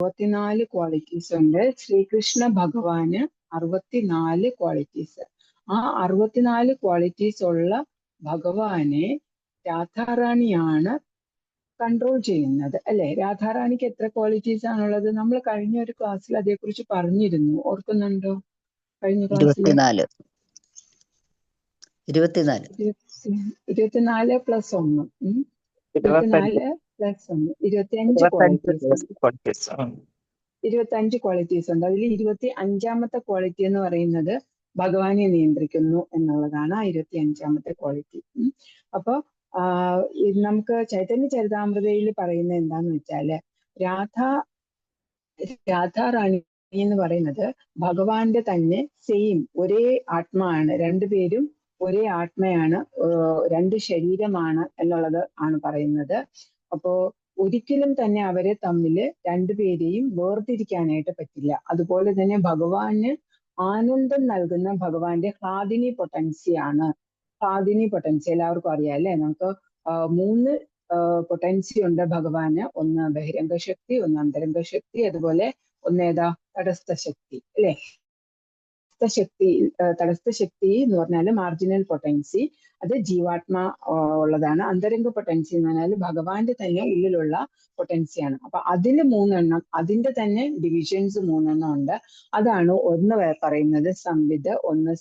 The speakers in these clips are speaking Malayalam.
64 ക്വാളിറ്റീസ് ഉണ്ട്. ശ്രീകൃഷ്ണ ഭഗവാന് 64 ക്വാളിറ്റീസ്. ആ 64 ക്വാളിറ്റീസ് ഉള്ള ഭഗവാനെ രാധാറാണിയാണ് കൺട്രോൾ ചെയ്യുന്നത്, അല്ലെ? രാധാറാണിക്ക് എത്ര ക്വാളിറ്റീസ് ആണുള്ളത്? നമ്മൾ കഴിഞ്ഞ ഒരു ക്ലാസ്സിൽ അതേക്കുറിച്ച് പറഞ്ഞിരുന്നു, ഓർക്കുന്നുണ്ടോ? കഴിഞ്ഞ ക്ലാസ്സിൽ 24 പ്ലസ് 1 24 പ്ലസ് 1 25 ക്വാളിറ്റീസ്. 25 ക്വാളിറ്റീസ് ഉണ്ട്. അതിൽ 25ാമത്തെ ക്വാളിറ്റി എന്ന് പറയുന്നത് ഭഗവാനെ നിയന്ത്രിക്കുന്നു എന്നുള്ളതാണ് ആ 25ാമത്തെ ക്വാളിറ്റി. അപ്പൊ നമുക്ക് ചൈതന്യ ചരിതാമൃതയിൽ പറയുന്ന എന്താന്ന് വെച്ചാല് രാധാറാണി എന്ന് പറയുന്നത് ഭഗവാന്റെ തന്നെ സെയിം ഒരേ ആത്മാവാണ്. രണ്ടുപേരും ഒരേ ആത്മയാണ്, രണ്ട് ശരീരമാണ് എന്നുള്ളത് ആണ് പറയുന്നത്. അപ്പോ ഒരിക്കലും തന്നെ അവരെ തമ്മില് രണ്ടുപേരെയും വേർതിരിക്കാനായിട്ട് പറ്റില്ല. അതുപോലെ തന്നെ ഭഗവാന് ആനന്ദം നൽകുന്ന ഭഗവാന്റെ ഹ്ലാദിനി പൊട്ടൻസിയാണ്. ഹ്ലാദിനി പൊട്ടൻസി എല്ലാവർക്കും അറിയാം, അല്ലെ? നമുക്ക് 3 പൊട്ടൻസി ഉണ്ട് ഭഗവാന്. ഒന്ന് ബഹിരംഗ ശക്തി, ഒന്ന് അന്തരംഗ ശക്തി, അതുപോലെ ഒന്നേതാ തടസ്ഥ ശക്തി, അല്ലെ? തടസ്ഥ ശക്തി എന്ന് പറഞ്ഞാൽ മാർജിനൽ പൊട്ടൻസി, അത് ജീവാത്മാ ഉള്ളതാണ്. അന്തരംഗ പൊട്ടൻസി എന്ന് പറഞ്ഞാൽ ഭഗവാന്റെ തന്നെ ഉള്ളിലുള്ള പൊട്ടൻസിയാണ്. അപ്പൊ അതിൽ 3 എണ്ണം, അതിന്റെ തന്നെ ഡിവിഷൻസ് 3 എണ്ണം ഉണ്ട്. അതാണ് ഒന്ന് പറയുന്നത് സംവിത്, ഒന്ന്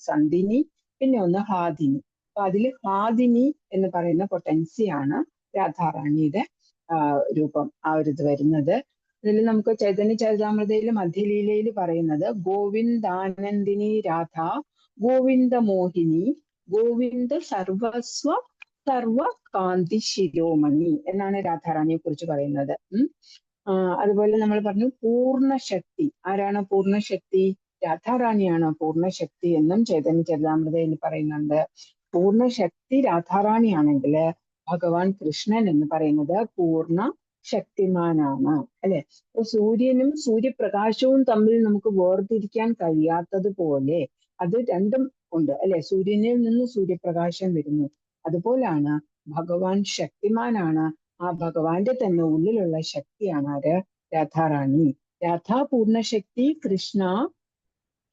സന്ധിനി, പിന്നെ ഒന്ന് ഹാദിനി. അപ്പൊ അതിൽ ഹാദിനി എന്ന് പറയുന്ന പൊട്ടൻസിയാണ് രാധാറാണിയുടെ രൂപം ആ ഒരു ഇത് വരുന്നത്. ഇതിൽ നമുക്ക് ചൈതന്യ ചരിതാമൃതയിൽ മധ്യലീലയിൽ പറയുന്നത് ഗോവിന്ദാനന്ദിനി രാധ, ഗോവിന്ദ മോഹിനി, ഗോവിന്ദ സർവസ്വ സർവകാന്തി ശിരോമണി എന്നാണ് രാധാറാണിയെ കുറിച്ച് പറയുന്നത്. അതുപോലെ നമ്മൾ പറഞ്ഞു പൂർണ്ണശക്തി. ആരാണ് പൂർണ്ണശക്തി? രാധാറാണിയാണ് പൂർണ്ണശക്തി എന്നും ചൈതന്യ ചരിതാമൃതയിൽ പറയുന്നുണ്ട്. പൂർണ്ണശക്തി രാധാറാണിയാണെങ്കിൽ ഭഗവാൻ കൃഷ്ണൻ എന്ന് പറയുന്നത് പൂർണ്ണ ശക്തിമാനാണ്, അല്ലെ? അപ്പൊ സൂര്യനും സൂര്യപ്രകാശവും തമ്മിൽ നമുക്ക് വേർതിരിക്കാൻ കഴിയാത്തതുപോലെ അത് രണ്ടും ഉണ്ട്, അല്ലെ? സൂര്യനിൽ നിന്ന് സൂര്യപ്രകാശം വരുന്നു. അതുപോലാണ് ഭഗവാൻ ശക്തിമാനാണ്. ആ ഭഗവാന്റെ തന്നെ ഉള്ളിലുള്ള ശക്തിയാണ് ആര്? രാധാറാണി. രാധാ പൂർണ്ണശക്തി, കൃഷ്ണ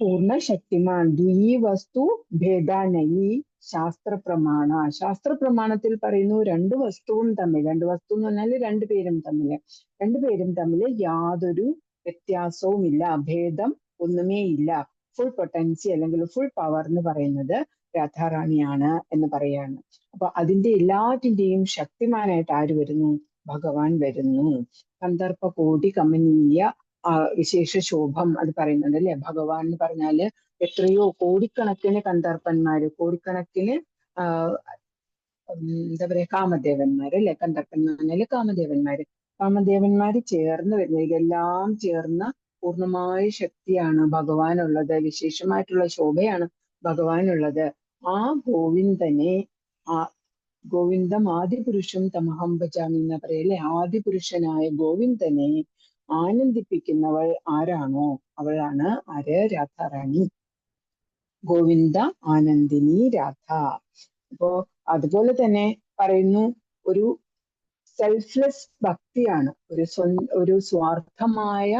പൂർണ്ണശക്തിമാൻ. ദ്വീ വസ്തു ഭേദാനയി ശാസ്ത്രപ്രമാണ. ശാസ്ത്രപ്രമാണത്തിൽ പറയുന്നു രണ്ട് വസ്തുവും തമ്മിൽ, രണ്ട് വസ്തു എന്ന് പറഞ്ഞാൽ രണ്ടുപേരും തമ്മിൽ യാതൊരു വ്യത്യാസവും ഇല്ല, ഭേദം ഒന്നുമേ ഇല്ല. ഫുൾ പൊട്ടൻസി അല്ലെങ്കിൽ ഫുൾ പവർ എന്ന് പറയുന്നത് രാധാറാണിയാണ് എന്ന് പറയാണ്. അപ്പൊ അതിന്റെ എല്ലാറ്റിന്റെയും ശക്തിമാനായിട്ട് ആര് വരുന്നു? ഭഗവാൻ വരുന്നു. കന്ദർപ്പ കോടി കമനീയ വിശേഷ ശോഭം അത് പറയുന്നുണ്ട്, അല്ലെ? ഭഗവാൻ എന്ന് പറഞ്ഞാല് എത്രയോ കോടിക്കണക്കിന് കന്ദർപ്പന്മാര്, കോടിക്കണക്കിന് എന്താ പറയാ കാമദേവന്മാര്, അല്ലെ? കന്ദർപ്പൻ എന്ന് പറഞ്ഞാല് കാമദേവന്മാര് ചേർന്ന് വരുന്നത്. ഇതെല്ലാം ചേർന്ന പൂർണ്ണമായ ശക്തിയാണ് ഭഗവാനുള്ളത്. വിശേഷമായിട്ടുള്ള ശോഭയാണ് ഭഗവാനുള്ളത്. ആ ഗോവിന്ദനെ, ഗോവിന്ദം ആദിപുരുഷം തമഹം ഭജാമി എന്ന് പറയല്ലേ? ആദിപുരുഷനായ ഗോവിന്ദനെ ആനന്ദിപ്പിക്കുന്നവൾ ആരാണോ അവളാണ് ആര്? രാധാറാണി. ഗോവിന്ദ ആനന്ദിനി രാധ. അപ്പോ അതുപോലെ തന്നെ പറയുന്നു ഒരു സെൽഫ്ലെസ് ഭക്തിയാണ്, ഒരു സ്വാർത്ഥമായ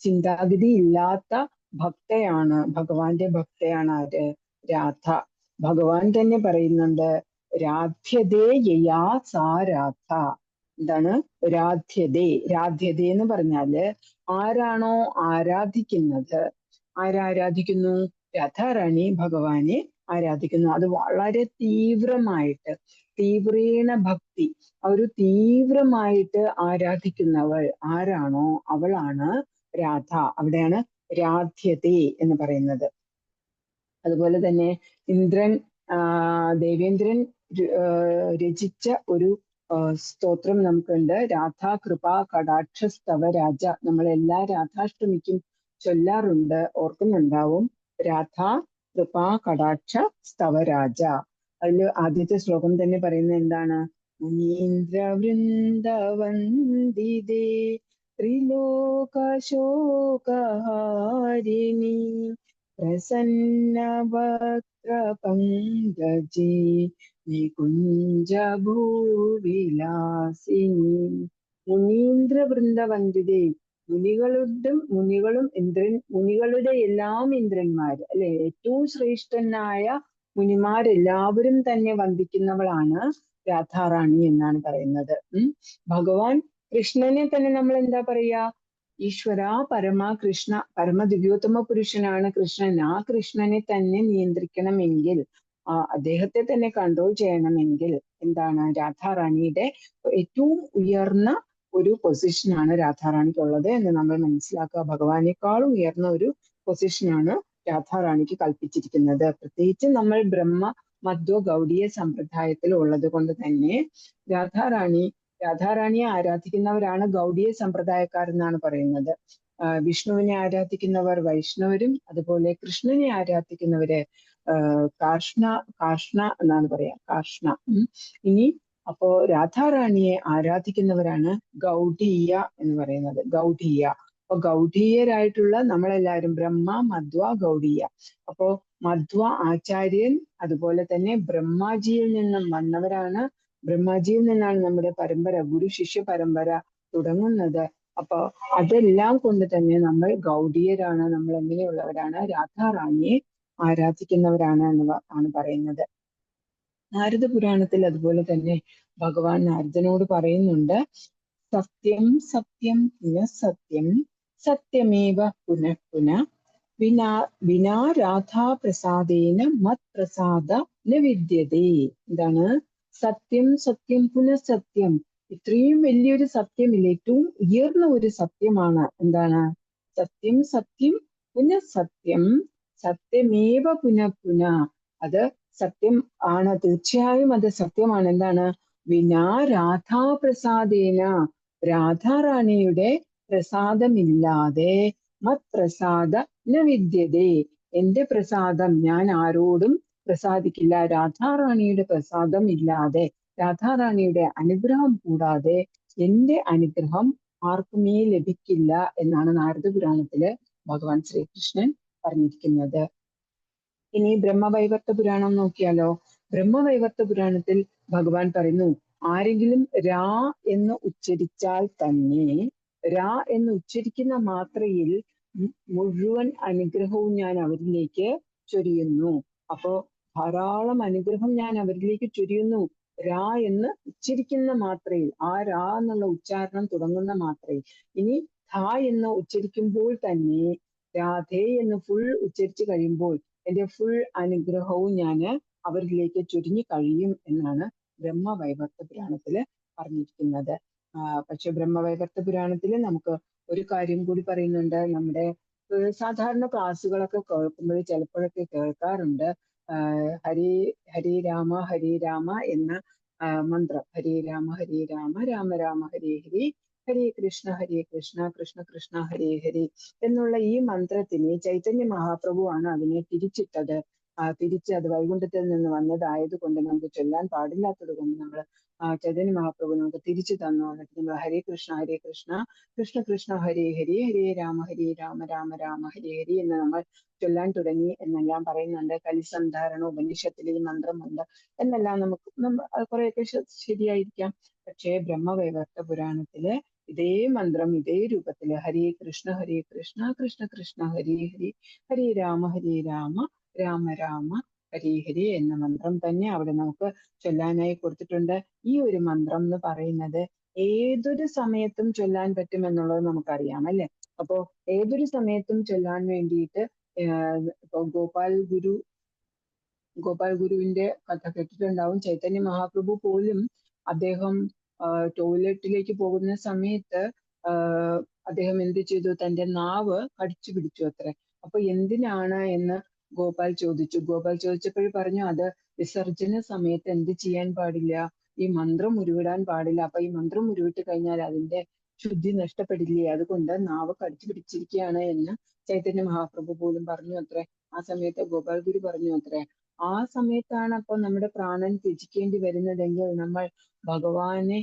ചിന്താഗതി ഇല്ലാത്ത ഭക്തയാണ്, ഭഗവാന്റെ ഭക്തയാണ് ആര്? രാധ. ഭഗവാൻ തന്നെ പറയുന്നുണ്ട് രാധ്യതേ യയാ സാ രാധ. എന്താണ് രാധ്യതേ? രാധ്യതേ എന്ന് പറഞ്ഞാല് ആരാണോ ആരാധിക്കുന്നത്, ആരാധിക്കുന്നു? രാധാറാണി ഭഗവാനെ ആരാധിക്കുന്നു. അത് വളരെ തീവ്രമായിട്ട്, തീവ്രേണ ഭക്തി, ഒരു തീവ്രമായിട്ട് ആരാധിക്കുന്നവൾ ആരാണോ അവളാണ് രാധ. അവിടെയാണ് രാധ്യതേ എന്ന് പറയുന്നത്. അതുപോലെ തന്നെ ദേവേന്ദ്രൻ രചിച്ച ഒരു സ്തോത്രം നമുക്കുണ്ട്, രാധാ കൃപാ കടാക്ഷസ്തവ രാജ. നമ്മളെല്ലാ രാധാഷ്ടമിക്കും ചൊല്ലാറുണ്ട്, ഓർക്കുന്നുണ്ടാവും. രാധാ കൃപാ കടാക്ഷ സ്തവ രാജ. അതിൽ ആദ്യത്തെ ശ്ലോകം തന്നെ പറയുന്നത് എന്താണ്? മുനീന്ദ്ര വൃന്ദവന്ദിതേ ത്രിലോകശോകഹാരിണി പ്രസന്നവക്ത്ര പങ്കജേ നികുഞ്ച ഭൂവിലാസിനി. മുനീന്ദ്ര വൃന്ദവന്ദിതേ, മുനികളുടെ എല്ലാം ഇന്ദ്രന്മാർ അല്ലെ, ഏറ്റവും ശ്രേഷ്ഠനായ മുനിമാരെല്ലാവരും തന്നെ വന്ദിക്കുന്നവളാണ് രാധാറാണി എന്നാണ് പറയുന്നത്. ഭഗവാൻ കൃഷ്ണനെ തന്നെ നമ്മൾ എന്താ പറയാ, ഈശ്വര പരമ കൃഷ്ണ, പരമ ദിവ്യോത്തമ പുരുഷനാണ് കൃഷ്ണൻ. ആ കൃഷ്ണനെ തന്നെ നിയന്ത്രിക്കണമെങ്കിൽ, അദ്ദേഹത്തെ തന്നെ കൺട്രോൾ ചെയ്യണമെങ്കിൽ എന്താണ്, രാധാറാണിയുടെ ഏറ്റവും ഉയർന്ന ഒരു പൊസിഷനാണ് രാധാറാണിക്കുള്ളത് എന്ന് നമ്മൾ മനസ്സിലാക്കുക. ഭഗവാനേക്കാളും ഉയർന്ന ഒരു പൊസിഷനാണ് രാധാറാണിക്ക് കൽപ്പിച്ചിരിക്കുന്നത്. പ്രത്യേകിച്ച് നമ്മൾ ബ്രഹ്മ മധ്വ ഗൗഡീയ സമ്പ്രദായത്തിൽ ഉള്ളത് കൊണ്ട് തന്നെ രാധാറാണിയെ ആരാധിക്കുന്നവരാണ് ഗൗഡീയ സമ്പ്രദായക്കാർ എന്നാണ് പറയുന്നത്. വിഷ്ണുവിനെ ആരാധിക്കുന്നവർ വൈഷ്ണവരും, അതുപോലെ കൃഷ്ണനെ ആരാധിക്കുന്നവര് കാഷ്ണ എന്നാണ് പറയാ, കാഷ്ണ. ഇനി അപ്പോ രാധാറാണിയെ ആരാധിക്കുന്നവരാണ് ഗൗഡീയ എന്ന് പറയുന്നത്, ഗൗഡീയ. അപ്പൊ ഗൗഡീയരായിട്ടുള്ള നമ്മളെല്ലാവരും ബ്രഹ്മ മധ്വ ഗൗഡീയ. അപ്പോ മധ്വ ആചാര്യൻ അതുപോലെ തന്നെ ബ്രഹ്മാജിയിൽ നിന്നും വന്നവരാണ്. ബ്രഹ്മാജിയിൽ നിന്നാണ് നമ്മുടെ പരമ്പര, ഗുരു ശിഷ്യ പരമ്പര തുടങ്ങുന്നത്. അപ്പൊ അതെല്ലാം കൊണ്ട് തന്നെ നമ്മൾ ഗൗഡീയരാണ്, നമ്മൾ എങ്ങനെയുള്ളവരാണ്, രാധാറാണിയെ ആരാധിക്കുന്നവരാണ് എന്ന് ആണ് പറയുന്നത്. നാരദ പുരാണത്തിൽ അതുപോലെ തന്നെ ഭഗവാൻ നാരദനോട് പറയുന്നുണ്ട്, സത്യം സത്യം പുനഃസത്യം സത്യമേവ പുനഃ പുനഃ വിനാ രാധാ പ്രസാദേന മത് പ്രസാദ ന വിദ്യതേ. എന്താണ് സത്യം സത്യം പുനഃസത്യം, ഇത്രയും വലിയൊരു സത്യമില്ല, ഏറ്റവും ഉയർന്ന ഒരു സത്യമാണ്. എന്താണ് സത്യം സത്യം പുനഃസത്യം സത്യമേവ പുനഃ പുനഃ, അത് സത്യം ആണ്, തീർച്ചയായും അത് സത്യമാണ്. എന്താണ് വിനാ രാധാ പ്രസാദേന, രാധാറാണിയുടെ പ്രസാദമില്ലാതെ മത് പ്രസാദ ന വിദ്യതേ, എന്റെ പ്രസാദം ഞാൻ ആരോടും പ്രസാദിക്കില്ല. രാധാറാണിയുടെ പ്രസാദം ഇല്ലാതെ, രാധാറാണിയുടെ അനുഗ്രഹം കൂടാതെ എന്റെ അനുഗ്രഹം ആർക്കുമേ ലഭിക്കില്ല എന്നാണ് നാരദ പുരാണത്തില് ഭഗവാൻ ശ്രീകൃഷ്ണൻ പറഞ്ഞിരിക്കുന്നത്. ഇനി ബ്രഹ്മവൈവർത്ത പുരാണം നോക്കിയാലോ. ബ്രഹ്മവൈവർത്ത പുരാണത്തിൽ ഭഗവാൻ പറയുന്നു, ആരെങ്കിലും രാ എന്ന് ഉച്ചരിച്ചാൽ തന്നെ, രാ എന്ന് ഉച്ചരിക്കുന്ന മാത്രയിൽ മുഴുവൻ അനുഗ്രഹവും ഞാൻ അവരിലേക്ക് ചൊരിയുന്നു. അപ്പോ ധാരാളം അനുഗ്രഹം ഞാൻ അവരിലേക്ക് ചൊരിയുന്നു. രാ എന്ന് ഉച്ചരിക്കുന്ന മാത്രയിൽ, ആ രാ എന്നുള്ള ഉച്ചാരണം തുടങ്ങുന്ന മാത്രയിൽ. ഇനി ധ എന്ന് ഉച്ചരിക്കുമ്പോൾ തന്നെ, രാധേ എന്ന് ഫുൾ ഉച്ചരിച്ചു കഴിയുമ്പോൾ എന്റെ ഫുൾ അനുഗ്രഹവും ഞാന് അവരിലേക്ക് ചുരുങ്ങി കഴിയും എന്നാണ് ബ്രഹ്മവൈവർത്ത പുരാണത്തില് പറഞ്ഞിരിക്കുന്നത്. പക്ഷെ ബ്രഹ്മവൈവർത്ത പുരാണത്തില് നമുക്ക് ഒരു കാര്യം കൂടി പറയുന്നുണ്ട്. നമ്മുടെ സാധാരണ ക്ലാസ്സുകളൊക്കെ കേൾക്കുമ്പോൾ ചിലപ്പോഴൊക്കെ കേൾക്കാറുണ്ട്, ഹരി രാമ എന്ന മന്ത്രം. ഹരി രാമ രാമ രാമ ഹരി ഹരി, ഹരേ കൃഷ്ണ കൃഷ്ണ കൃഷ്ണ ഹരേ ഹരി എന്നുള്ള ഈ മന്ത്രത്തിന് ചൈതന്യ മഹാപ്രഭു ആണ് അതിനെ തിരിച്ചിട്ടത്. തിരിച്ച് അത് വൈകുണ്ഠത്തിൽ നിന്ന് വന്നതായത് കൊണ്ട് നമുക്ക് ചൊല്ലാൻ പാടില്ലാത്തത് കൊണ്ട് നമ്മൾ ചൈതന്യ മഹാപ്രഭു നമുക്ക് തിരിച്ചു തന്നു. എന്നിട്ട് നമ്മൾ ഹരേ കൃഷ്ണ കൃഷ്ണ കൃഷ്ണ ഹരേ ഹരി, ഹരേ രാമ രാമ രാമ ഹരേ ഹരി എന്ന് നമ്മൾ ചൊല്ലാൻ തുടങ്ങി എന്നെല്ലാം പറയുന്നുണ്ട്. കലിസന്ധാരണ ഉപനിഷത്തിൽ ഈ മന്ത്രമുണ്ട് എന്നെല്ലാം നമുക്ക് കുറെയൊക്കെ ശരിയായിരിക്കാം. പക്ഷേ ബ്രഹ്മവൈവർത്ത പുരാണത്തില് ഇതേ മന്ത്രം ഇതേ രൂപത്തില് ഹരേ കൃഷ്ണ കൃഷ്ണ കൃഷ്ണ ഹരേ ഹരി, ഹരേ രാമ രാമ രാമ ഹരേ ഹരി എന്ന മന്ത്രം തന്നെ അവിടെ നമുക്ക് ചൊല്ലാനായി കൊടുത്തിട്ടുണ്ട്. ഈ ഒരു മന്ത്രം എന്ന് പറയുന്നത് ഏതൊരു സമയത്തും ചൊല്ലാൻ പറ്റുമെന്നുള്ളത് നമുക്കറിയാം അല്ലെ. അപ്പോ ഏതൊരു സമയത്തും ചൊല്ലാൻ വേണ്ടിയിട്ട് ഇപ്പൊ ഗോപാൽ ഗുരുവിന്റെ കഥ കേട്ടിട്ടുണ്ടാവും. ചൈതന്യ മഹാപ്രഭു പോലും അദ്ദേഹം ടോയ്ലറ്റിലേക്ക് പോകുന്ന സമയത്ത് അദ്ദേഹം എന്ത് ചെയ്തു, തന്റെ നാവ് കടിച്ചു പിടിച്ചു അത്രേ. അപ്പൊ എന്തിനാണ് എന്ന് ഗോപാൽ ചോദിച്ചപ്പോൾ പറഞ്ഞു, അത് വിസർജന സമയത്ത് എന്ത് ചെയ്യാൻ പാടില്ല, ഈ മന്ത്രം ഉരുവിടാൻ പാടില്ല. അപ്പൊ ഈ മന്ത്രം ഉരുവിട്ട് കഴിഞ്ഞാൽ അതിന്റെ ശുദ്ധി നഷ്ടപ്പെടില്ലേ, അതുകൊണ്ട് നാവ് കടിച്ചു പിടിച്ചിരിക്കുകയാണ് എന്ന് ചൈതന്യ മഹാപ്രഭു പോലും പറഞ്ഞു അത്രേ. ആ സമയത്ത് ഗോപാൽ ഗുരു പറഞ്ഞു അത്രേ, ആ സമയത്താണ് അപ്പൊ നമ്മുടെ പ്രാണൻ ത്യജിക്കേണ്ടി വരുന്നതെങ്കിൽ നമ്മൾ ഭഗവാനെ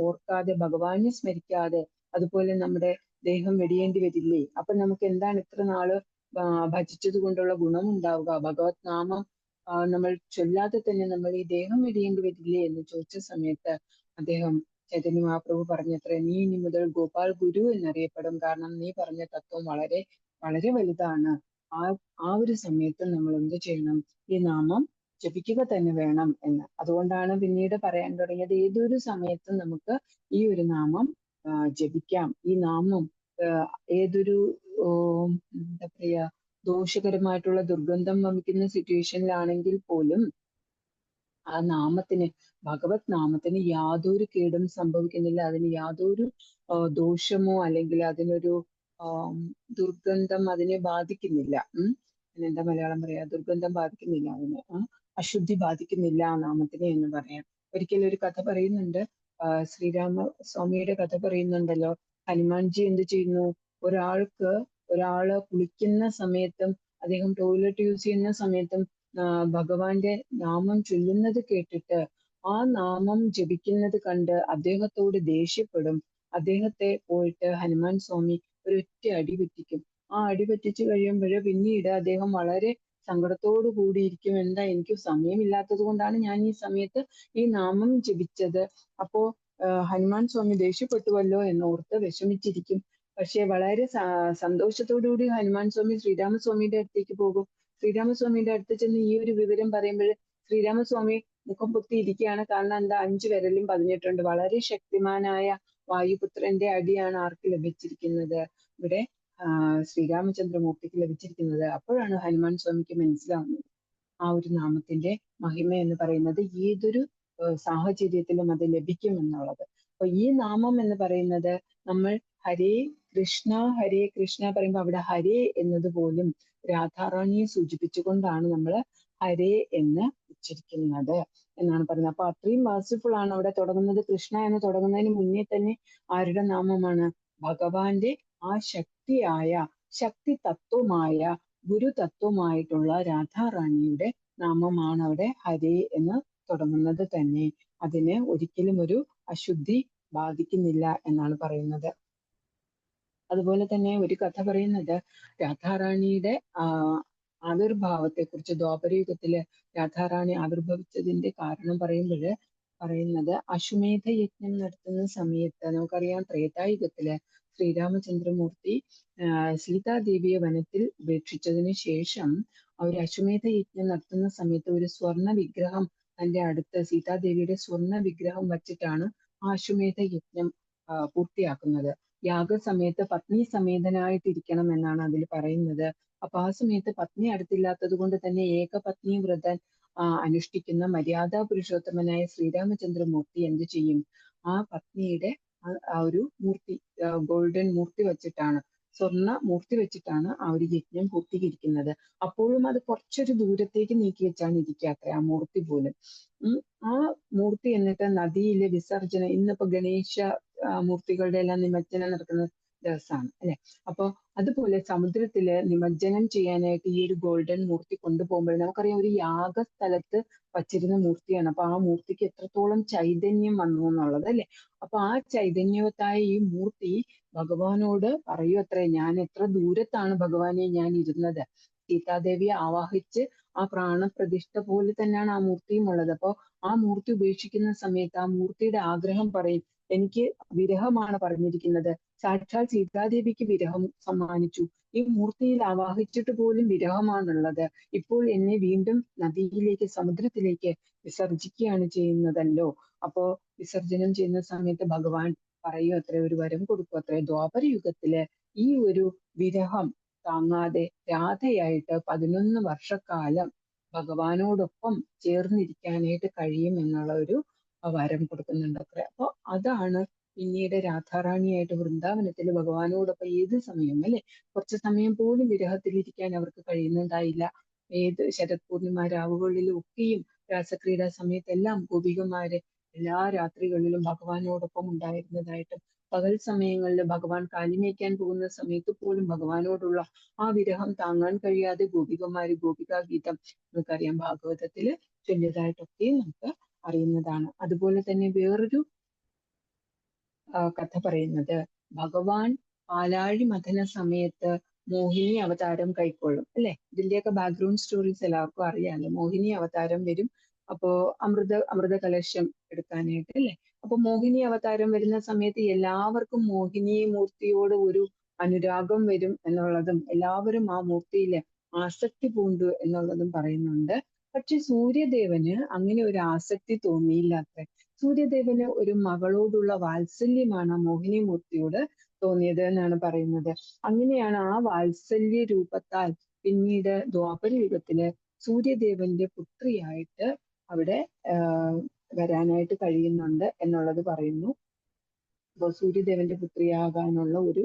ഓർക്കാതെ, ഭഗവാനെ സ്മരിക്കാതെ അതുപോലെ നമ്മുടെ ദേഹം വെടിയേണ്ടി വരില്ലേ. അപ്പൊ നമുക്ക് എന്താണ് ഇത്ര നാള് ഭജിച്ചത് കൊണ്ടുള്ള ഗുണമുണ്ടാവുക? ഭഗവത് നാമം നമ്മൾ ചൊല്ലാതെ തന്നെ നമ്മൾ ഈ ദേഹം വെടിയേണ്ടി വരില്ലേ എന്ന് ചോദിച്ച സമയത്ത് അദ്ദേഹം ചൈതന്യ മഹാപ്രഭു പറഞ്ഞത്രേ, നീ ഇനി മുതൽ ഗോപാൽ ഗുരു എന്നറിയപ്പെടും. കാരണം നീ പറഞ്ഞ തത്വം വളരെ വളരെ വലുതാണ്. ആ ആ ഒരു സമയത്ത് നമ്മൾ എന്ത് ചെയ്യണം? ഈ നാമം ജപിക്കുക തന്നെ വേണം എന്ന്. അതുകൊണ്ടാണ് പിന്നീട് പറയാൻ തുടങ്ങിയത്, ഏതൊരു സമയത്തും നമുക്ക് ഈ ഒരു നാമം ജപിക്കാം. ഈ നാമം ഏതൊരു എന്താ പറയാ ദോഷകരമായിട്ടുള്ള ദുർഗന്ധം വമിക്കുന്ന സിറ്റുവേഷനിലാണെങ്കിൽ പോലും ആ നാമത്തിന്, ഭഗവത് നാമത്തിന് യാതൊരു കേടും സംഭവിക്കുന്നില്ല. അതിന് യാതൊരു ദോഷമോ അല്ലെങ്കിൽ അതിനൊരു ദുർഗന്ധം അതിനെ ബാധിക്കുന്നില്ല. എന്താ മലയാളം പറയാ, ദുർഗന്ധം ബാധിക്കുന്നില്ല അതിന്, അശുദ്ധി ബാധിക്കുന്നില്ല ആ നാമത്തിന് എന്ന് പറയാം. ഒരിക്കലും ഒരു കഥ പറയുന്നുണ്ട്, ശ്രീരാമ സ്വാമിയുടെ കഥ പറയുന്നുണ്ടല്ലോ. ഹനുമാൻജി എന്ത് ചെയ്യുന്നു? ഒരാള് കുളിക്കുന്ന സമയത്തും അദ്ദേഹം ടോയ്ലറ്റ് യൂസ് ചെയ്യുന്ന സമയത്തും ഭഗവാന്റെ നാമം ചൊല്ലുന്നത് കേട്ടിട്ട് ആ നാമം ജപിക്കുന്നത് കണ്ട് അദ്ദേഹത്തോട് ദേഷ്യപ്പെടും. അദ്ദേഹത്തെ പോയിട്ട് ഹനുമാൻ സ്വാമി ഒരൊറ്റ അടി പറ്റിക്കും. ആ അടി പറ്റിച്ചു കഴിയുമ്പോൾ പിന്നീട് അദ്ദേഹം വളരെ സങ്കടത്തോടു കൂടിയിരിക്കും. എന്താ, എനിക്ക് സമയമില്ലാത്തത് കൊണ്ടാണ് ഞാൻ ഈ സമയത്ത് ഈ നാമം ജപിച്ചത്. അപ്പോ ഹനുമാൻ സ്വാമി ദേഷ്യപ്പെട്ടുവല്ലോ എന്നോർത്ത് വിഷമിച്ചിരിക്കും. പക്ഷെ വളരെ സന്തോഷത്തോടുകൂടി ഹനുമാൻ സ്വാമി ശ്രീരാമസ്വാമിയുടെ അടുത്തേക്ക് പോകും. ശ്രീരാമസ്വാമിയുടെ അടുത്ത് ചെന്ന് ഈ ഒരു വിവരം പറയുമ്പോൾ ശ്രീരാമസ്വാമി മുഖം പൊത്തിയിരിക്കുകയാണ്. കാരണം എന്താ, 5 വിരലും പതിഞ്ഞിട്ടുണ്ട്. വളരെ ശക്തിമാനായ വായുപുത്രന്റെ അടിയാണ് ആർക്ക് ലഭിച്ചിരിക്കുന്നത്? ഇവിടെ ശ്രീരാമചന്ദ്രമൂർത്തിക്ക് ലഭിച്ചിരിക്കുന്നത്. അപ്പോഴാണ് ഹനുമാൻ സ്വാമിക്ക് മനസ്സിലാവുന്നത് ആ ഒരു നാമത്തിന്റെ മഹിമ എന്ന് പറയുന്നത് ഏതൊരു സാഹചര്യത്തിലും അത് ലഭിക്കും എന്നുള്ളത്. അപ്പൊ ഈ നാമം എന്ന് പറയുന്നത് നമ്മൾ ഹരേ കൃഷ്ണ പറയുമ്പോൾ അവിടെ ഹരേ എന്നത് പോലും രാധാറാണിയെ സൂചിപ്പിച്ചുകൊണ്ടാണ് നമ്മൾ ഹരേ എന്ന് ഉച്ചരിക്കുന്നത് എന്നാണ് പറയുന്നത്. അപ്പൊ അത്രയും മേഴ്സിഫുൾ ആണ്. അവിടെ തുടങ്ങുന്നത് കൃഷ്ണ എന്ന് തുടങ്ങുന്നതിന് മുന്നേ തന്നെ ആരുടെ നാമമാണ്? ഭഗവാന്റെ ആ ശക്തി തത്വമായ ഗുരു തത്വമായിട്ടുള്ള രാധാറാണിയുടെ നാമമാണ് അവിടെ ഹരേ എന്ന് തുടങ്ങുന്നത് തന്നെ. അതിന് ഒരിക്കലും ഒരു അശുദ്ധി ബാധിക്കുന്നില്ല എന്നാണ് പറയുന്നത്. അതുപോലെ തന്നെ ഒരു കഥ പറയുന്നത് രാധാറാണിയുടെ ആവിർഭാവത്തെ കുറിച്ച്. ദ്വാപരയുഗത്തില് രാധാറാണി ആവിർഭവിച്ചതിന്റെ കാരണം പറയുന്നത് അശ്വമേധ യജ്ഞം നടത്തുന്ന സമയത്ത്, നമുക്കറിയാം ത്രേതായുഗത്തില് ശ്രീരാമചന്ദ്രമൂർത്തി സീതാദേവിയെ വനത്തിൽ ഉപേക്ഷിച്ചതിന് ശേഷം ഒരു അശ്വമേധ യജ്ഞം നടത്തുന്ന സമയത്ത് ഒരു സ്വർണ്ണ വിഗ്രഹം തന്റെ അടുത്ത്, സീതാദേവിയുടെ സ്വർണ്ണ വിഗ്രഹം വച്ചിട്ടാണ് ആ അശ്വമേധ യജ്ഞം പൂർത്തിയാക്കുന്നത്. യാഗസമയത്ത് പത്നി സമേതനായിട്ടിരിക്കണം എന്നാണ് അതിൽ പറയുന്നത്. അപ്പൊ ആ സമയത്ത് പത്നി അടുത്തില്ലാത്തത് കൊണ്ട് തന്നെ ഏകപത്നി വ്രതം അനുഷ്ഠിക്കുന്ന മര്യാദാ പുരുഷോത്തമനായ ശ്രീരാമചന്ദ്രമൂർത്തി എന്ത് ചെയ്യും? ആ പത്നിയുടെ ആ ഒരു മൂർത്തി, ഗോൾഡൻ മൂർത്തി വെച്ചിട്ടാണ്, സ്വർണ്ണ മൂർത്തി വെച്ചിട്ടാണ് ആ ഒരു യജ്ഞം പൂർത്തീകരിക്കുന്നത്. അപ്പോഴും അത് കുറച്ചൊരു ദൂരത്തേക്ക് നീക്കി വെച്ചാണ് ഇരിക്കുക അത്ര ആ മൂർത്തി പോലും. ആ മൂർത്തി എന്നിട്ട് നദിയിലെ വിസർജനം, ഇന്നിപ്പോ ഗണേശ മൂർത്തികളുടെ എല്ലാം നിമജ്ജനം നടക്കുന്ന ദിവസമാണ് അല്ലെ. അപ്പൊ അതുപോലെ സമുദ്രത്തില് നിമജ്ജനം ചെയ്യാനായിട്ട് ഈ ഒരു ഗോൾഡൻ മൂർത്തി കൊണ്ടുപോകുമ്പോൾ നമുക്കറിയാം ഒരു യാഗസ്ഥലത്ത് വച്ചിരുന്ന മൂർത്തിയാണ്. അപ്പൊ ആ മൂർത്തിക്ക് എത്രത്തോളം ചൈതന്യം വന്നു എന്നുള്ളത് അല്ലെ. അപ്പൊ ആ ചൈതന്യവത്തായ ഈ മൂർത്തി ഭഗവാനോട് പറയൂ അത്രേ, ഞാൻ എത്ര ദൂരത്താണ് ഭഗവാനെ ഞാൻ ഇരുന്നത്. സീതാദേവിയെ ആവാഹിച്ച് ആ പ്രാണപ്രതിഷ്ഠ പോലെ തന്നെയാണ് ആ മൂർത്തിയും ഉള്ളത്. അപ്പൊ ആ മൂർത്തി ഉപേക്ഷിക്കുന്ന സമയത്ത് ആ മൂർത്തിയുടെ ആഗ്രഹം പറയും, എനിക്ക് വിരഹമാണ് പറഞ്ഞിരിക്കുന്നത്. സാക്ഷാൽ സീതാദേവിക്ക് വിരഹം സമ്മാനിച്ചു, ഈ മൂർത്തിയിൽ ആവാഹിച്ചിട്ട് പോലും വിരഹമാണുള്ളത്. ഇപ്പോൾ എന്നെ വീണ്ടും നദിയിലേക്ക്, സമുദ്രത്തിലേക്ക് വിസർജിക്കുകയാണ് ചെയ്യുന്നതല്ലോ. അപ്പോ വിസർജനം ചെയ്യുന്ന സമയത്ത് ഭഗവാൻ പറയൂ അത്ര, ഒരു വരം കൊടുക്കും അത്ര, ദ്വാപരയുഗത്തില് ഈ ഒരു വിരഹം താങ്ങാതെ രാധയായിട്ട് 11 വർഷക്കാലം ഭഗവാനോടൊപ്പം ചേർന്നിരിക്കാനായിട്ട് കഴിയും എന്നുള്ള ഒരു വരം കൊടുക്കുന്നുണ്ട് അത്ര. അപ്പൊ അതാണ് പിന്നീട് രാധാറാണിയായിട്ട് വൃന്ദാവനത്തിൽ ഭഗവാനോടൊപ്പം ഏത് സമയം അല്ലെ, കുറച്ചു സമയം പോലും വിരഹത്തിലിരിക്കാൻ അവർക്ക് കഴിയുന്നുണ്ടായില്ല. ഏത് ശരത് പൂർണിമ രാവുകളിലും ഒക്കെയും രാസക്രീഡാ സമയത്തെല്ലാം ഗോപികമാര് എല്ലാ രാത്രികളിലും ഭഗവാനോടൊപ്പം ഉണ്ടായിരുന്നതായിട്ടും, പകൽ സമയങ്ങളിൽ ഭഗവാൻ കാലിമേയ്ക്കാൻ പോകുന്ന സമയത്ത് പോലും ഭഗവാനോടുള്ള ആ വിരഹം താങ്ങാൻ കഴിയാതെ ഗോപികമാര് ഗോപികാ ഗീതം നമുക്കറിയാം ഭാഗവതത്തില് ചൊല്ലിയതായിട്ടൊക്കെ നമുക്ക് അറിയുന്നതാണ്. അതുപോലെ തന്നെ വേറൊരു കഥ പറയുന്നത്, ഭഗവാൻ പാലാഴി മഥന സമയത്ത് മോഹിനി അവതാരം കൈക്കൊള്ളും അല്ലെ. ഇതിന്റെയൊക്കെ ബാക്ക്ഗ്രൗണ്ട് സ്റ്റോറീസ് എല്ലാവർക്കും അറിയാമല്ലോ. മോഹിനി അവതാരം വരും. അപ്പോ അമൃത കലശം എടുക്കാനായിട്ട് അല്ലെ. അപ്പൊ മോഹിനി അവതാരം വരുന്ന സമയത്ത് എല്ലാവർക്കും മോഹിനി മൂർത്തിയോട് ഒരു അനുരാഗം വരും എന്നുള്ളതും എല്ലാവരും ആ മൂർത്തിയില് ആസക്തി പൂണ്ടു എന്നുള്ളതും പറയുന്നുണ്ട്. പക്ഷെ സൂര്യദേവന് അങ്ങനെ ഒരു ആസക്തി തോന്നിയില്ലാത്ര. സൂര്യദേവന് ഒരു മകളോടുള്ള വാത്സല്യമാണ് മോഹിനി മൂർത്തിയോട് തോന്നിയത് എന്നാണ് പറയുന്നത്. അങ്ങനെയാണ് ആ വാത്സല്യ രൂപത്താൽ പിന്നീട് ദ്വാപര യുഗത്തില് സൂര്യദേവന്റെ പുത്രിയായിട്ട് അവിടെ വരാനായിട്ട് കഴിയുന്നുണ്ട് എന്നുള്ളത് പറയുന്നു. അപ്പോൾ സൂര്യദേവന്റെ പുത്രിയാകാനുള്ള ഒരു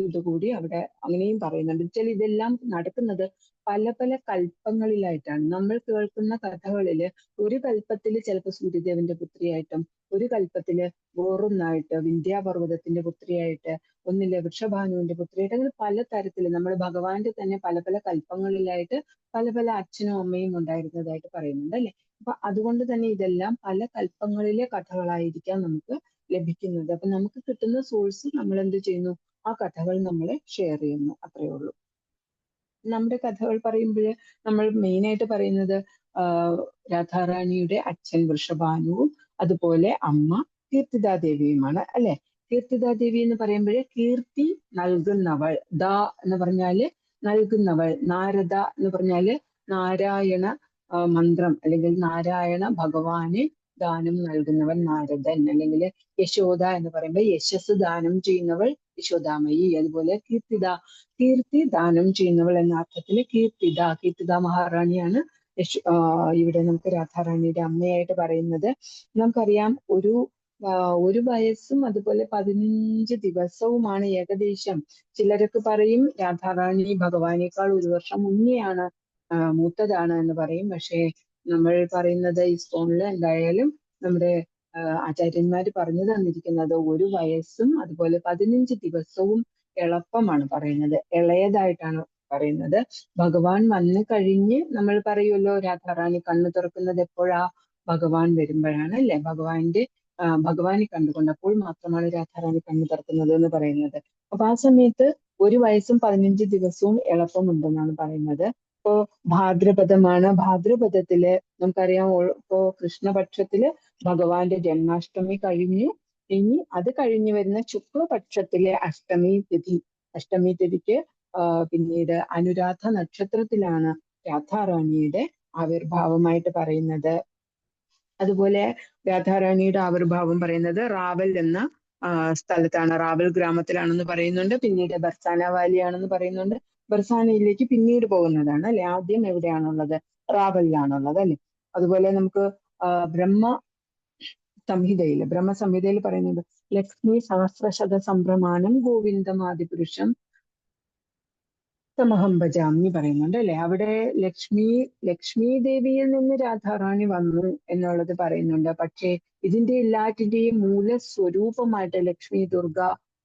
ഇത് കൂടി അവിടെ അങ്ങനെയും പറയുന്നുണ്ട്. വെച്ചാൽ ഇതെല്ലാം നടക്കുന്നത് പല പല കൽപ്പങ്ങളിലായിട്ടാണ്. നമ്മൾ കേൾക്കുന്ന കഥകളില് ഒരു കൽപ്പത്തില് ചിലപ്പോൾ സൂര്യദേവന്റെ പുത്രിയായിട്ടും, ഒരു കൽപ്പത്തില് വേറൊന്നായിട്ട് വിന്ധ്യാപർവ്വതത്തിന്റെ പുത്രിയായിട്ട്, ഒന്നില് വൃഷഭാനുവിന്റെ പുത്രിയായിട്ട്, അങ്ങനെ പല തരത്തില് നമ്മൾ ഭഗവാന്റെ തന്നെ പല പല കൽപ്പങ്ങളിലായിട്ട് പല പല അച്ഛനും അമ്മയും ഉണ്ടായിരുന്നതായിട്ട് പറയുന്നുണ്ട് അല്ലെ. അപ്പൊ അതുകൊണ്ട് തന്നെ ഇതെല്ലാം പല കൽപ്പങ്ങളിലെ കഥകളായിരിക്കാം നമുക്ക് ലഭിക്കുന്നത്. അപ്പൊ നമുക്ക് കിട്ടുന്ന സോഴ്സ് നമ്മൾ എന്ത് ചെയ്യുന്നു, ആ കഥകൾ നമ്മൾ ഷെയർ ചെയ്യുന്നു, അത്രയേ ഉള്ളൂ. നമ്മുടെ കഥകൾ പറയുമ്പോൾ നമ്മൾ മെയിൻ ആയിട്ട് പറയുന്നത് രാധാറാണിയുടെ അച്ഛൻ വൃഷഭാനുവും അതുപോലെ അമ്മ കീർത്തിദാദേവിയുമാണ് അല്ലെ. കീർത്തിദാദേവി എന്ന് പറയുമ്പോൾ കീർത്തി നൽകുന്നവൾ, ദ എന്ന് പറഞ്ഞാല് നൽകുന്നവൾ, നാരദ എന്ന് പറഞ്ഞാല് നാരായണ മന്ത്രം അല്ലെങ്കിൽ നാരായണ ഭഗവാന് ദാനം നൽകുന്നവൻ നാരദൻ, അല്ലെങ്കിൽ യശോദ എന്ന് പറയുമ്പോൾ യശസ് ദാനം ചെയ്യുന്നവൾ യശോദാമയി. അതുപോലെ കീർത്തി ദാനം ചെയ്യുന്നവൾ എന്ന അർത്ഥത്തില് കീർത്തിദ മഹാറാണിയാണ് ഇവിടെ നമുക്ക് രാധാറാണിയുടെ അമ്മയായിട്ട് പറയുന്നത്. നമുക്കറിയാം ഒരു വയസ്സും അതുപോലെ 15 ദിവസവുമാണ് ഏകദേശം. ചിലരൊക്കെ പറയും രാധാറാണി ഭഗവാനേക്കാൾ 1 വർഷം മുന്നെയാണ് മൂത്തതാണ് എന്ന് പറയും. പക്ഷേ നമ്മൾ പറയുന്നത് ഇസ്കോണില് എന്തായാലും നമ്മുടെ ആചാര്യന്മാര് പറഞ്ഞു തന്നിരിക്കുന്നത് 1 വയസ്സും അതുപോലെ 15 ദിവസവും എളുപ്പമാണ് പറയുന്നത്, ഇളയതായിട്ടാണ് പറയുന്നത്. ഭഗവാൻ വന്നു കഴിഞ്ഞ് നമ്മൾ പറയുമല്ലോ രാധാറാണി കണ്ണു തുറക്കുന്നത് എപ്പോഴാ, ഭഗവാൻ വരുമ്പോഴാണ് അല്ലെ. ഭഗവാനെ കണ്ടുകൊണ്ട് അപ്പോൾ മാത്രമാണ് രാധാറാണി കണ്ണു തുറക്കുന്നത് എന്ന് പറയുന്നത്. അപ്പൊ ആ സമയത്ത് 1 വയസ്സും 15 ദിവസവും എളുപ്പമുണ്ടെന്നാണ് പറയുന്നത്. ഇപ്പോ ഭാദ്രപദമാണ്. ഭാദ്രപദത്തില് നമുക്കറിയാം ഇപ്പോ കൃഷ്ണപക്ഷത്തില് ഭഗവാന്റെ ജന്മാഷ്ടമി കഴിഞ്ഞു. ഇനി അത് കഴിഞ്ഞു വരുന്ന ശുക്ലപക്ഷത്തിലെ അഷ്ടമി തിഥിക്ക് പിന്നീട് അനുരാധ നക്ഷത്രത്തിലാണ് രാധാറാണിയുടെ ആവിർഭാവമായിട്ട് പറയുന്നത്. അതുപോലെ രാധാറാണിയുടെ ആവിർഭാവം പറയുന്നത് റാവൽ എന്ന സ്ഥലത്താണ്, റാവൽ ഗ്രാമത്തിലാണെന്ന് പറയുന്നുണ്ട്. പിന്നീട് ബർസാന വാലിയാണെന്ന് പറയുന്നുണ്ട്. ബർസാനയിലേക്ക് പിന്നീട് പോകുന്നതാണ് അല്ലെ. ആദ്യം എവിടെയാണുള്ളത്, റാവലിലാണുള്ളത് അല്ലെ. അതുപോലെ നമുക്ക് ബ്രഹ്മസംഹിതയിൽ പറയുന്നത് ലക്ഷ്മി സഹസ്രശത സംഭ്രമാനം ഗോവിന്ദമാദിപുരുഷം തമഹം ഭജാമി പറയുന്നുണ്ട് അല്ലെ. അവിടെ ലക്ഷ്മി ദേവിയിൽ നിന്ന് രാധാറാണി വന്നു എന്നുള്ളത് പറയുന്നുണ്ട്. പക്ഷേ ഇതിന്റെ എല്ലാറ്റിന്റെയും മൂലസ്വരൂപമായിട്ട് ലക്ഷ്മി, ദുർഗ,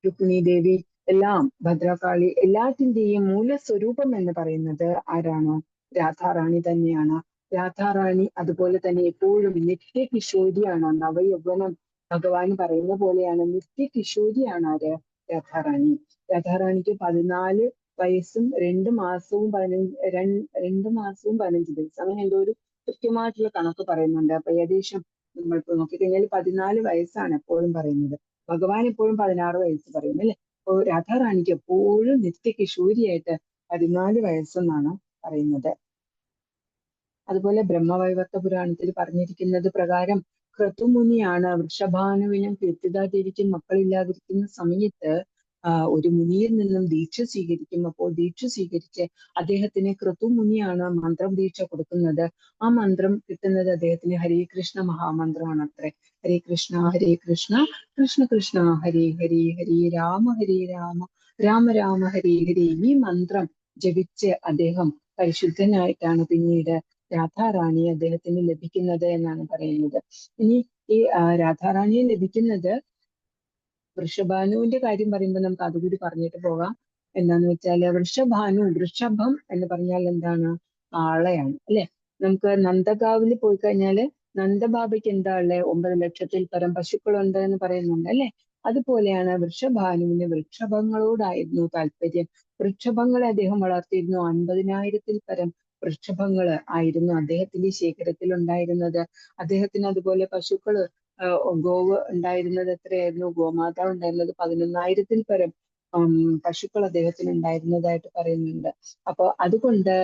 രുക്മിണി ദേവി എല്ലാം, ഭദ്രകാളി എല്ലാറ്റിന്റെയും മൂലസ്വരൂപം എന്ന് പറയുന്നത് ആരാണ്, രാധാറാണി തന്നെയാണ്. രാധാറാണി അതുപോലെ തന്നെ എപ്പോഴും നിത്യകിശോരിയാണ്. നവയൗവനം ഭഗവാൻ പറയുന്ന പോലെയാണ്, നിത്യകിശോരിയാണ് ആര്, രാധാറാണി. രാധാറാണിക്ക് 14 വയസ്സും 2 മാസവും 15 ദിവസം അങ്ങനെ എന്തോ ഒരു കൃത്യമായിട്ടുള്ള കണക്ക് പറയുന്നുണ്ട്. അപ്പൊ ഏകദേശം നമ്മളിപ്പോ നോക്കിക്കഴിഞ്ഞാൽ 14 വയസ്സാണ് എപ്പോഴും പറയുന്നത്. ഭഗവാൻ എപ്പോഴും 16 വയസ്സ് പറയും അല്ലെ. അപ്പോ രാധാറാണിക്ക് എപ്പോഴും നിത്യകിശോരിയായിട്ട് 14 വയസ്സെന്നാണ് പറയുന്നത്. അതുപോലെ ബ്രഹ്മവൈവർത്ത പുരാണത്തിൽ പറഞ്ഞിരിക്കുന്നത് പ്രകാരം ക്രതുമുനിയാണ് വൃഷഭാനുവിനും കീർത്തിദാദേവിക്കും മക്കളില്ലാതിരിക്കുന്ന സമയത്ത് ഒരു മുനിയിൽ നിന്നും ദീക്ഷ സ്വീകരിക്കും. അപ്പോൾ ദീക്ഷ സ്വീകരിച്ച് അദ്ദേഹത്തിന് ക്രതുമുനിയാണ് മന്ത്രം ദീക്ഷ കൊടുക്കുന്നത്. ആ മന്ത്രം കിട്ടുന്നത് അദ്ദേഹത്തിന് ഹരേ കൃഷ്ണ മഹാമന്ത്രമാണ് അത്രേ. ഹരേ കൃഷ്ണ കൃഷ്ണ കൃഷ്ണ ഹരേ ഹരേ, ഹരേ രാമ രാമ രാമ ഹരേ ഹരേ. ഈ മന്ത്രം ജപിച്ച് അദ്ദേഹം പരിശുദ്ധനായിട്ടാണ് പിന്നീട് രാധാറാണി അദ്ദേഹത്തിന് ലഭിക്കുന്നത് എന്നാണ് പറയുന്നത്. ഇനി ഈ രാധാറാണിയെ ലഭിക്കുന്നത്, വൃഷഭാനുവിന്റെ കാര്യം പറയുമ്പോൾ നമുക്ക് അതുകൂടി പറഞ്ഞിട്ട് പോകാം. എന്താന്ന് വെച്ചാല് വൃഷഭം എന്ന് പറഞ്ഞാൽ എന്താണ്, ആളെയാണ് അല്ലെ. നമുക്ക് നന്ദഗാവിൽ പോയി കഴിഞ്ഞാല് നന്ദബാബയ്ക്ക് എന്താ ഉള്ളത്, 9 ലക്ഷത്തിൽ പരം പശുക്കളുണ്ട് എന്ന് പറയുന്നുണ്ട് അല്ലെ. അതുപോലെയാണ് വൃഷഭാനുവിന് വൃക്ഷഭങ്ങളോടായിരുന്നു താല്പര്യം. വൃക്ഷഭങ്ങളെ അദ്ദേഹം വളർത്തിയിരുന്നു. 50,000-ൽ പരം വൃഷഭങ്ങള് ആയിരുന്നു അദ്ദേഹത്തിന്റെ ശേഖരത്തിൽ ഉണ്ടായിരുന്നത്. അദ്ദേഹത്തിന് അതുപോലെ പശുക്കള്, ഗോവ് ഉണ്ടായിരുന്നത് എത്രയായിരുന്നു? ഗോമാതാവ് ഉണ്ടായിരുന്നത് 11,000-ൽ പരം പശുക്കൾ അദ്ദേഹത്തിന് ഉണ്ടായിരുന്നതായിട്ട് പറയുന്നുണ്ട്. അപ്പൊ അതുകൊണ്ട്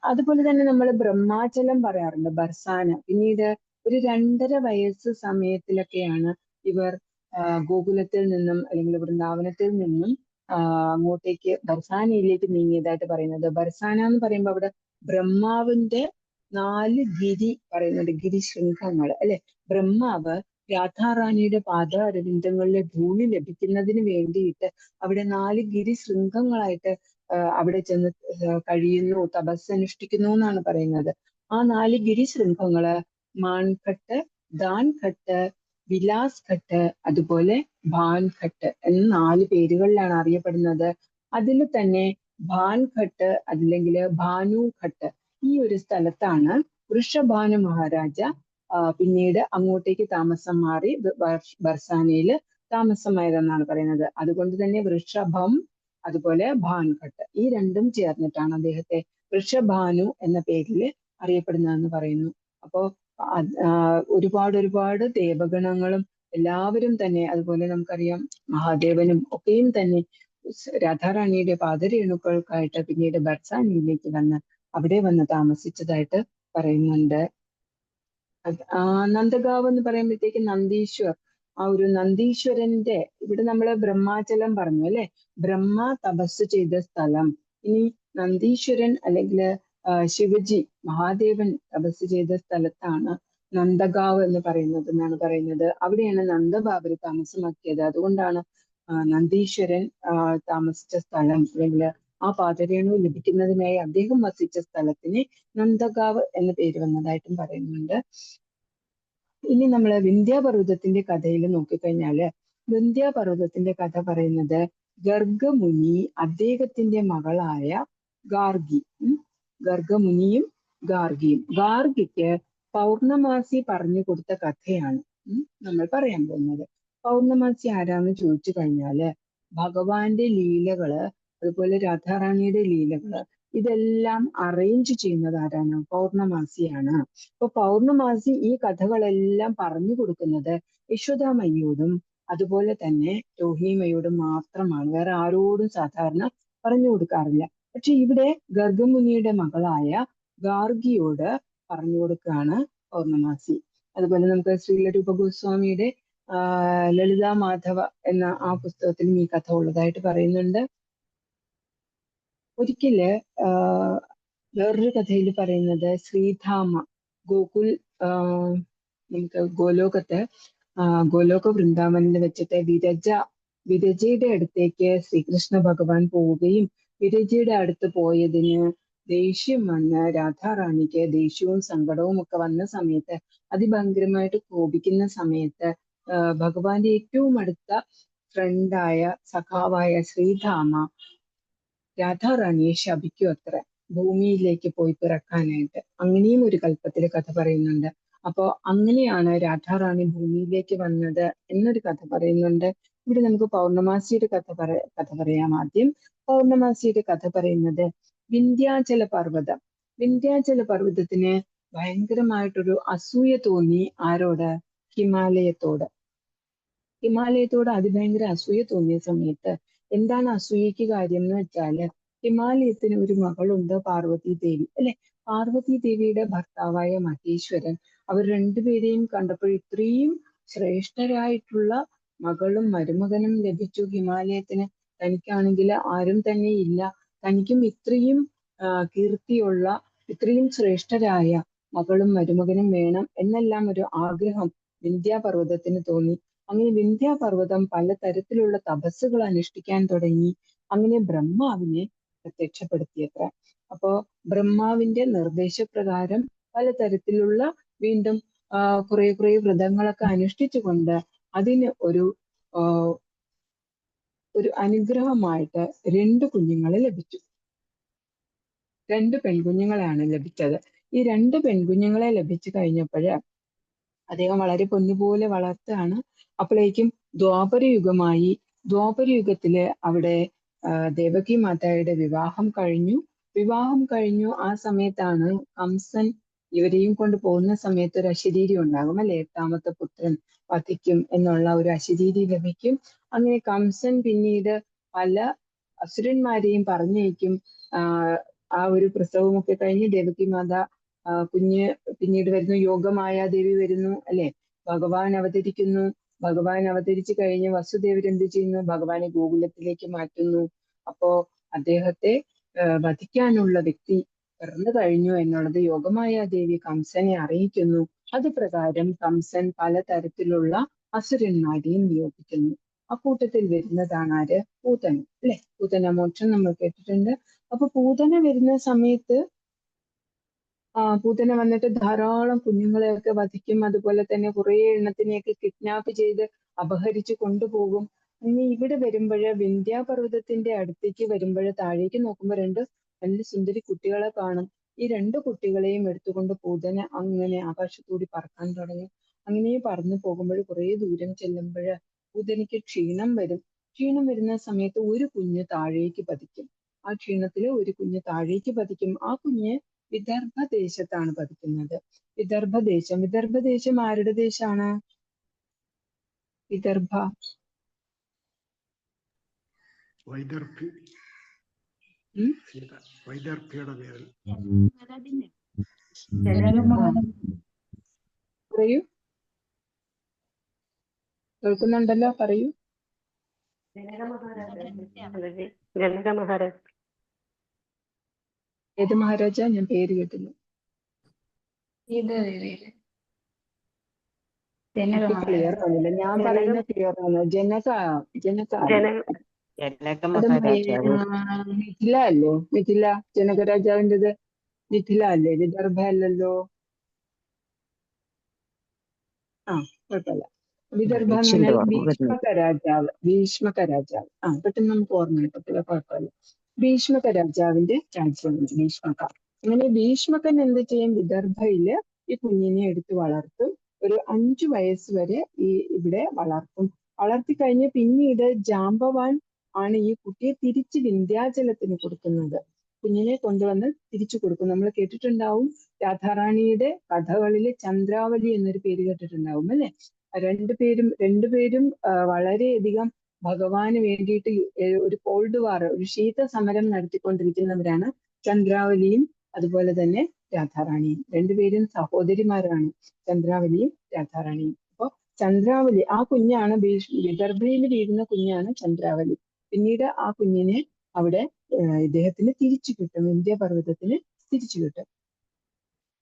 അതുപോലെ തന്നെ നമ്മൾ ബ്രഹ്മാചലം പറയാറുണ്ട്, ബർസാന. പിന്നീട് ഒരു 2.5 വയസ്സ് സമയത്തിലൊക്കെയാണ് ഇവർ ഗോകുലത്തിൽ നിന്നും അല്ലെങ്കിൽ വൃന്ദാവനത്തിൽ നിന്നും അങ്ങോട്ടേക്ക് ബർസാനയിലേക്ക് നീങ്ങിയതായിട്ട് പറയുന്നത്. ബർസാന എന്ന് പറയുമ്പോൾ അവിടെ ബ്രഹ്മാവിന്റെ 4 ഗിരി പറയുന്നുണ്ട്, ഗിരിശൃംഖങ്ങൾ അല്ലെ. ബ്രഹ്മാവ് രാധാറാണിയുടെ പാദാരവിന്ദങ്ങളിലെ ധൂളി ലഭിക്കുന്നതിന് വേണ്ടിയിട്ട് അവിടെ 4 ഗിരിശൃംഖങ്ങളായിട്ട് അവിടെ ചെന്ന് കഴിയുന്നു, തപസ്സനുഷ്ഠിക്കുന്നു എന്നാണ് പറയുന്നത്. ആ 4 ഗിരിശൃംഖങ്ങള് മാൻഘട്ട്, ദാൻഘട്ട്, വിലാസ് ഘട്ട്, അതുപോലെ ഭാൻഘട്ട് എന്ന 4 പേരുകളിലാണ് അറിയപ്പെടുന്നത്. അതിൽ തന്നെ ഭാൻഘട്ട് അല്ലെങ്കിൽ ഭാനുഘട്ട്, ഈ ഒരു സ്ഥലത്താണ് വൃഷഭാനു മഹാരാജ പിന്നീട് അങ്ങോട്ടേക്ക് താമസം മാറി ബർസാനയിൽ താമസമായതെന്നാണ് പറയുന്നത്. അതുകൊണ്ട് തന്നെ വൃഷഭം അതുപോലെ ഭാൻഘട്ട് ഈ രണ്ടും ചേർന്നിട്ടാണ് അദ്ദേഹത്തെ വൃഷഭാനു എന്ന പേരിൽ അറിയപ്പെടുന്നതെന്ന് പറയുന്നു. അപ്പോ ഒരുപാട് ദേവഗണങ്ങളും എല്ലാവരും തന്നെ, അതുപോലെ നമുക്കറിയാം മഹാദേവനും ഒക്കെയും തന്നെ രാധാറാണിയുടെ പാദരേണുക്കൾക്കായിട്ട് പിന്നീട് ബർസാനയിലേക്ക് അവിടെ വന്ന് താമസിച്ചതായിട്ട് പറയുന്നുണ്ട്. നന്ദഗാവ് എന്ന് പറയുമ്പോഴത്തേക്ക് നന്ദീശ്വർ, ആ ഒരു നന്ദീശ്വരന്റെ, ഇവിടെ നമ്മള് ബ്രഹ്മാചലം പറഞ്ഞു അല്ലെ, ബ്രഹ്മ തപസ് ചെയ്ത സ്ഥലം. ഇനി നന്ദീശ്വരൻ അല്ലെങ്കിൽ ശിവജി, മഹാദേവൻ തപസ് ചെയ്ത സ്ഥലത്താണ് നന്ദഗാവ് എന്ന് പറയുന്നത് എന്നാണ് പറയുന്നത്. അവിടെയാണ് നന്ദബാബർ താമസമാക്കിയത്. അതുകൊണ്ടാണ് നന്ദീശ്വരൻ താമസിച്ച സ്ഥലം അല്ലെങ്കിൽ ആ പാദരേണു ലഭിക്കുന്നതിനായി അദ്ദേഹം വസിച്ച സ്ഥലത്തിന് നന്ദഗാവ് എന്ന പേര് വന്നതായിട്ടും പറയുന്നുണ്ട്. ഇനി നമ്മൾ വിന്ധ്യാപർവ്വതത്തിന്റെ കഥയിൽ നോക്കിക്കഴിഞ്ഞാല്, വിന്ധ്യാപർവ്വതത്തിന്റെ കഥ പറയുന്നത് ഗർഗമുനി അദ്ദേഹത്തിന്റെ മകളായ ഗാർഗി, ഗർഗമുനിയും ഗാർഗിയും, ഗാർഗിക്ക് പൗർണമാസി പറഞ്ഞു കൊടുത്ത കഥയാണ് നമ്മൾ പറയാൻ പോകുന്നത്. പൗർണമാസി ആരാന്ന് ചോദിച്ചു കഴിഞ്ഞാല് ഭഗവാന്റെ ലീലകള്, അതുപോലെ രാധാറാണിയുടെ ലീലകള്, ഇതെല്ലാം അറേഞ്ച് ചെയ്യുന്നത് ആരാണ്? പൗർണമാസിയാണ്. അപ്പൊ പൗർണമാസി ഈ കഥകളെല്ലാം പറഞ്ഞു കൊടുക്കുന്നത് യശോദാമയ്യോടും അതുപോലെ തന്നെ രോഹിണിമയോടും മാത്രമാണ്. വേറെ ആരോടും സാധാരണ പറഞ്ഞു കൊടുക്കാറില്ല. പക്ഷെ ഇവിടെ ഗർഗമുനിയുടെ മകളായ ഗാർഗിയോട് പറഞ്ഞു കൊടുക്കുകയാണ് പൗർണമാസി. അതുപോലെ നമുക്ക് ശ്രീലരൂപ ഗോസ്വാമിയുടെ ലളിതാ മാധവ എന്ന ആ പുസ്തകത്തിലും ഈ കഥ ഉള്ളതായിട്ട് പറയുന്നുണ്ട്. ഒരിക്കല് വേറൊരു കഥയിൽ പറയുന്നത് ശ്രീധാമ, ഗോകുൽ, നമുക്ക് ഗോലോക വൃന്ദാവനിൽ വെച്ചിട്ട് വിരജയുടെ അടുത്തേക്ക് ശ്രീകൃഷ്ണ ഭഗവാൻ പോവുകയും വിരജയുടെ അടുത്ത് പോയതിന് ദേഷ്യം വന്ന് രാധാറാണിക്ക് ദേഷ്യവും സങ്കടവും ഒക്കെ വന്ന സമയത്ത്, അതിഭയങ്കരമായിട്ട് കോപിക്കുന്ന സമയത്ത് ഭഗവാന്റെ ഏറ്റവും അടുത്ത ഫ്രണ്ടായ സഖാവായ ശ്രീധാമ രാധാറാണിയെ ശപിക്കും അത്ര, ഭൂമിയിലേക്ക് പോയി പിറക്കാനായിട്ട്. അങ്ങനെയും ഒരു കൽപ്പത്തില് കഥ പറയുന്നുണ്ട്. അപ്പോ അങ്ങനെയാണ് രാധാറാണി ഭൂമിയിലേക്ക് വന്നത് എന്നൊരു കഥ പറയുന്നുണ്ട്. ഇവിടെ നമുക്ക് പൗർണമാസിയുടെ കഥ പറയാം. ആദ്യം പൗർണമാസിയുടെ കഥ പറയുന്നത് വിന്ധ്യാചല പർവ്വതം. വിന്ധ്യാചല പർവ്വതത്തിന് ഭയങ്കരമായിട്ടൊരു അസൂയ തോന്നി. ആരോട്? ഹിമാലയത്തോട്. ഹിമാലയത്തോട് അതിഭയങ്കര അസൂയ തോന്നിയ സമയത്ത്, എന്താണ് അസൂയക്ക് കാര്യം എന്ന് വെച്ചാല്, ഹിമാലയത്തിന് ഒരു മകളുണ്ട്, പാർവതി ദേവി അല്ലെ. പാർവതി ദേവിയുടെ ഭർത്താവായ മഹേശ്വരൻ, അവർ രണ്ടുപേരെയും കണ്ടപ്പോൾ ഇത്രയും ശ്രേഷ്ഠരായിട്ടുള്ള മകളും മരുമകനും ലഭിച്ചു ഹിമാലയത്തിന്, തനിക്കാണെങ്കിൽ ആരും തന്നെ ഇല്ല, തനിക്കും ഇത്രയും കീർത്തിയുള്ള ഇത്രയും ശ്രേഷ്ഠരായ മകളും മരുമകനും വേണം എന്നെല്ലാം ഒരു ആഗ്രഹം വിന്ധ്യാപർവ്വതത്തിന് തോന്നി. അങ്ങനെ വിന്ധ്യാപർവ്വതം പലതരത്തിലുള്ള തപസ്സുകൾ അനുഷ്ഠിക്കാൻ തുടങ്ങി. അങ്ങനെ ബ്രഹ്മാവിനെ പ്രത്യക്ഷപ്പെടുത്തിയത്ര. അപ്പോ ബ്രഹ്മാവിന്റെ നിർദ്ദേശപ്രകാരം പലതരത്തിലുള്ള വീണ്ടും കുറെ വ്രതങ്ങളൊക്കെ അനുഷ്ഠിച്ചുകൊണ്ട് അതിന് ഒരു അനുഗ്രഹമായിട്ട് 2 കുഞ്ഞുങ്ങളെ ലഭിച്ചു. 2 പെൺകുഞ്ഞുങ്ങളെയാണ് ലഭിച്ചത്. ഈ 2 പെൺകുഞ്ഞുങ്ങളെ ലഭിച്ചു കഴിഞ്ഞപ്പോഴ് അദ്ദേഹം വളരെ പൊന്നുപോലെ വളർത്തുകയാണ്. അപ്പോഴേക്കും ദ്വാപരയുഗമായി. ദ്വാപരയുഗത്തില് അവിടെ ദേവകി മാതായുടെ വിവാഹം കഴിഞ്ഞു. വിവാഹം കഴിഞ്ഞു. ആ സമയത്താണ് കംസൻ ഇവരെയും കൊണ്ട് പോകുന്ന സമയത്ത് ഒരു അശരീരി ഉണ്ടാകും അല്ലെ, 8ാമത്തെ പുത്രൻ വധിക്കും എന്നുള്ള ഒരു അശരീരി ലഭിക്കും. അങ്ങനെ കംസൻ പിന്നീട് പല അസുരന്മാരെയും പറഞ്ഞയക്കും. ആ ഒരു പ്രസവമൊക്കെ കഴിഞ്ഞ് ദേവകി മാത കുഞ്ഞ് പിന്നീട് വരുന്നു, യോഗമായാദേവി വരുന്നു അല്ലെ, ഭഗവാൻ അവതരിക്കുന്നു. ഭഗവാൻ അവതരിച്ചു കഴിഞ്ഞ് വസുദേവർ എന്ത് ചെയ്യുന്നു, ഭഗവാനെ ഗോകുലത്തിലേക്ക് മാറ്റുന്നു. അപ്പോ അദ്ദേഹത്തെ വധിക്കാനുള്ള വ്യക്തി പിറന്നു കഴിഞ്ഞു എന്നുള്ളത് യോഗമായാദേവി കംസനെ അറിയിക്കുന്നു. അത് പ്രകാരം കംസൻ പലതരത്തിലുള്ള അസുരന്മാരെയും നിയോഗിക്കുന്നു. അക്കൂട്ടത്തിൽ വരുന്നതാണ് ആര്, പൂതന അല്ലെ. പൂതന മോക്ഷം നമ്മൾ കേട്ടിട്ടുണ്ട്. അപ്പൊ പൂതന വരുന്ന സമയത്ത് പൂതന വന്നിട്ട് ധാരാളം കുഞ്ഞുങ്ങളെയൊക്കെ വധിക്കും. അതുപോലെ തന്നെ കുറെ എണ്ണത്തിനെയൊക്കെ കിഡ്നാപ്പ് ചെയ്ത് അപഹരിച്ചു കൊണ്ടുപോകും. ഇനി ഇവിടെ വരുമ്പോഴ് വിന്ധ്യാപർവ്വതത്തിന്റെ അടുത്തേക്ക് വരുമ്പോഴ് താഴേക്ക് നോക്കുമ്പോൾ 2 നല്ല സുന്ദരി കുട്ടികളെ കാണും. ഈ 2 കുട്ടികളെയും എടുത്തുകൊണ്ട് പൂതന അങ്ങനെ ആകാശത്തൂടി പറക്കാൻ തുടങ്ങി. അങ്ങനെ പറന്നു പോകുമ്പോൾ കുറെ ദൂരം ചെല്ലുമ്പോൾ പൂതനയ്ക്ക് ക്ഷീണം വരും. ക്ഷീണം വരുന്ന സമയത്ത് ഒരു കുഞ്ഞ് താഴേക്ക് പതിക്കും. ആ ക്ഷീണത്തില് ഒരു കുഞ്ഞ് താഴേക്ക് പതിക്കും. ആ കുഞ്ഞ് വിദർഭദേശത്താണ് പതിക്കുന്നത്. വിദർഭദേശം ആരുടെ ദേശമാണ്? വിദർഭ പറയൂ, കേൾക്കുന്നുണ്ടല്ലോ, പറയൂ. ഏത് മഹാരാജ? ഞാൻ പേര് കേട്ടില്ല. ക്ലിയർ ആവുന്നില്ല. ഞാൻ പറയുന്ന ക്ലിയർ ആവുന്നു. അത് മിഥില അല്ലേ? മിഥില ജനക രാജാവിൻ്റെത് മിഥില അല്ലേ, വിദർഭ അല്ലല്ലോ. കുഴപ്പമില്ല. വിദർഭ എന്ന് പറഞ്ഞാൽ ഭീഷ്മക രാജാവ്. പെട്ടെന്ന് നമുക്ക് ഓർമ്മ കിട്ടത്തില്ല, കുഴപ്പമില്ല. ഭീഷ്മക രാജാവിന്റെ രാജ്യമാണ് ഭീഷ്മക. അങ്ങനെ ഭീഷ്മകൻ എന്ത് ചെയ്യും, വിദർഭയില് ഈ കുഞ്ഞിനെ എടുത്ത് വളർത്തും. ഒരു 5 വയസ്സ് വരെ ഇവിടെ വളർത്തും. വളർത്തി കഴിഞ്ഞ് പിന്നീട് ജാമ്പവാൻ ആണ് ഈ കുട്ടിയെ തിരിച്ച് വിന്ധ്യാചലത്തിന് കൊടുക്കുന്നത്. കുഞ്ഞിനെ കൊണ്ടുവന്ന് തിരിച്ചു കൊടുക്കും. നമ്മൾ കേട്ടിട്ടുണ്ടാവും, രാധാറാണിയുടെ കഥകളില് ചന്ദ്രാവലി എന്നൊരു പേര് കേട്ടിട്ടുണ്ടാവും അല്ലെ. രണ്ടുപേരും വളരെയധികം ഭഗവാന് വേണ്ടിയിട്ട് ഒരു കോൾഡ് വാർ, ഒരു ശീത സമരം നടത്തിക്കൊണ്ടിരിക്കുന്നവരാണ് ചന്ദ്രാവലിയും അതുപോലെ തന്നെ രാധാറാണിയും. രണ്ടുപേരും സഹോദരിമാരാണ്, ചന്ദ്രാവലിയും രാധാറാണിയും. അപ്പൊ ചന്ദ്രാവലി ആ കുഞ്ഞാണ്, വിദർഭയിൽ വീഴുന്ന കുഞ്ഞാണ് ചന്ദ്രാവലി. പിന്നീട് ആ കുഞ്ഞിനെ അവിടെ ഇദ്ദേഹത്തിന് തിരിച്ചു കിട്ടും, വിന്ധ്യാപർവ്വതത്തിന് തിരിച്ചു കിട്ടും.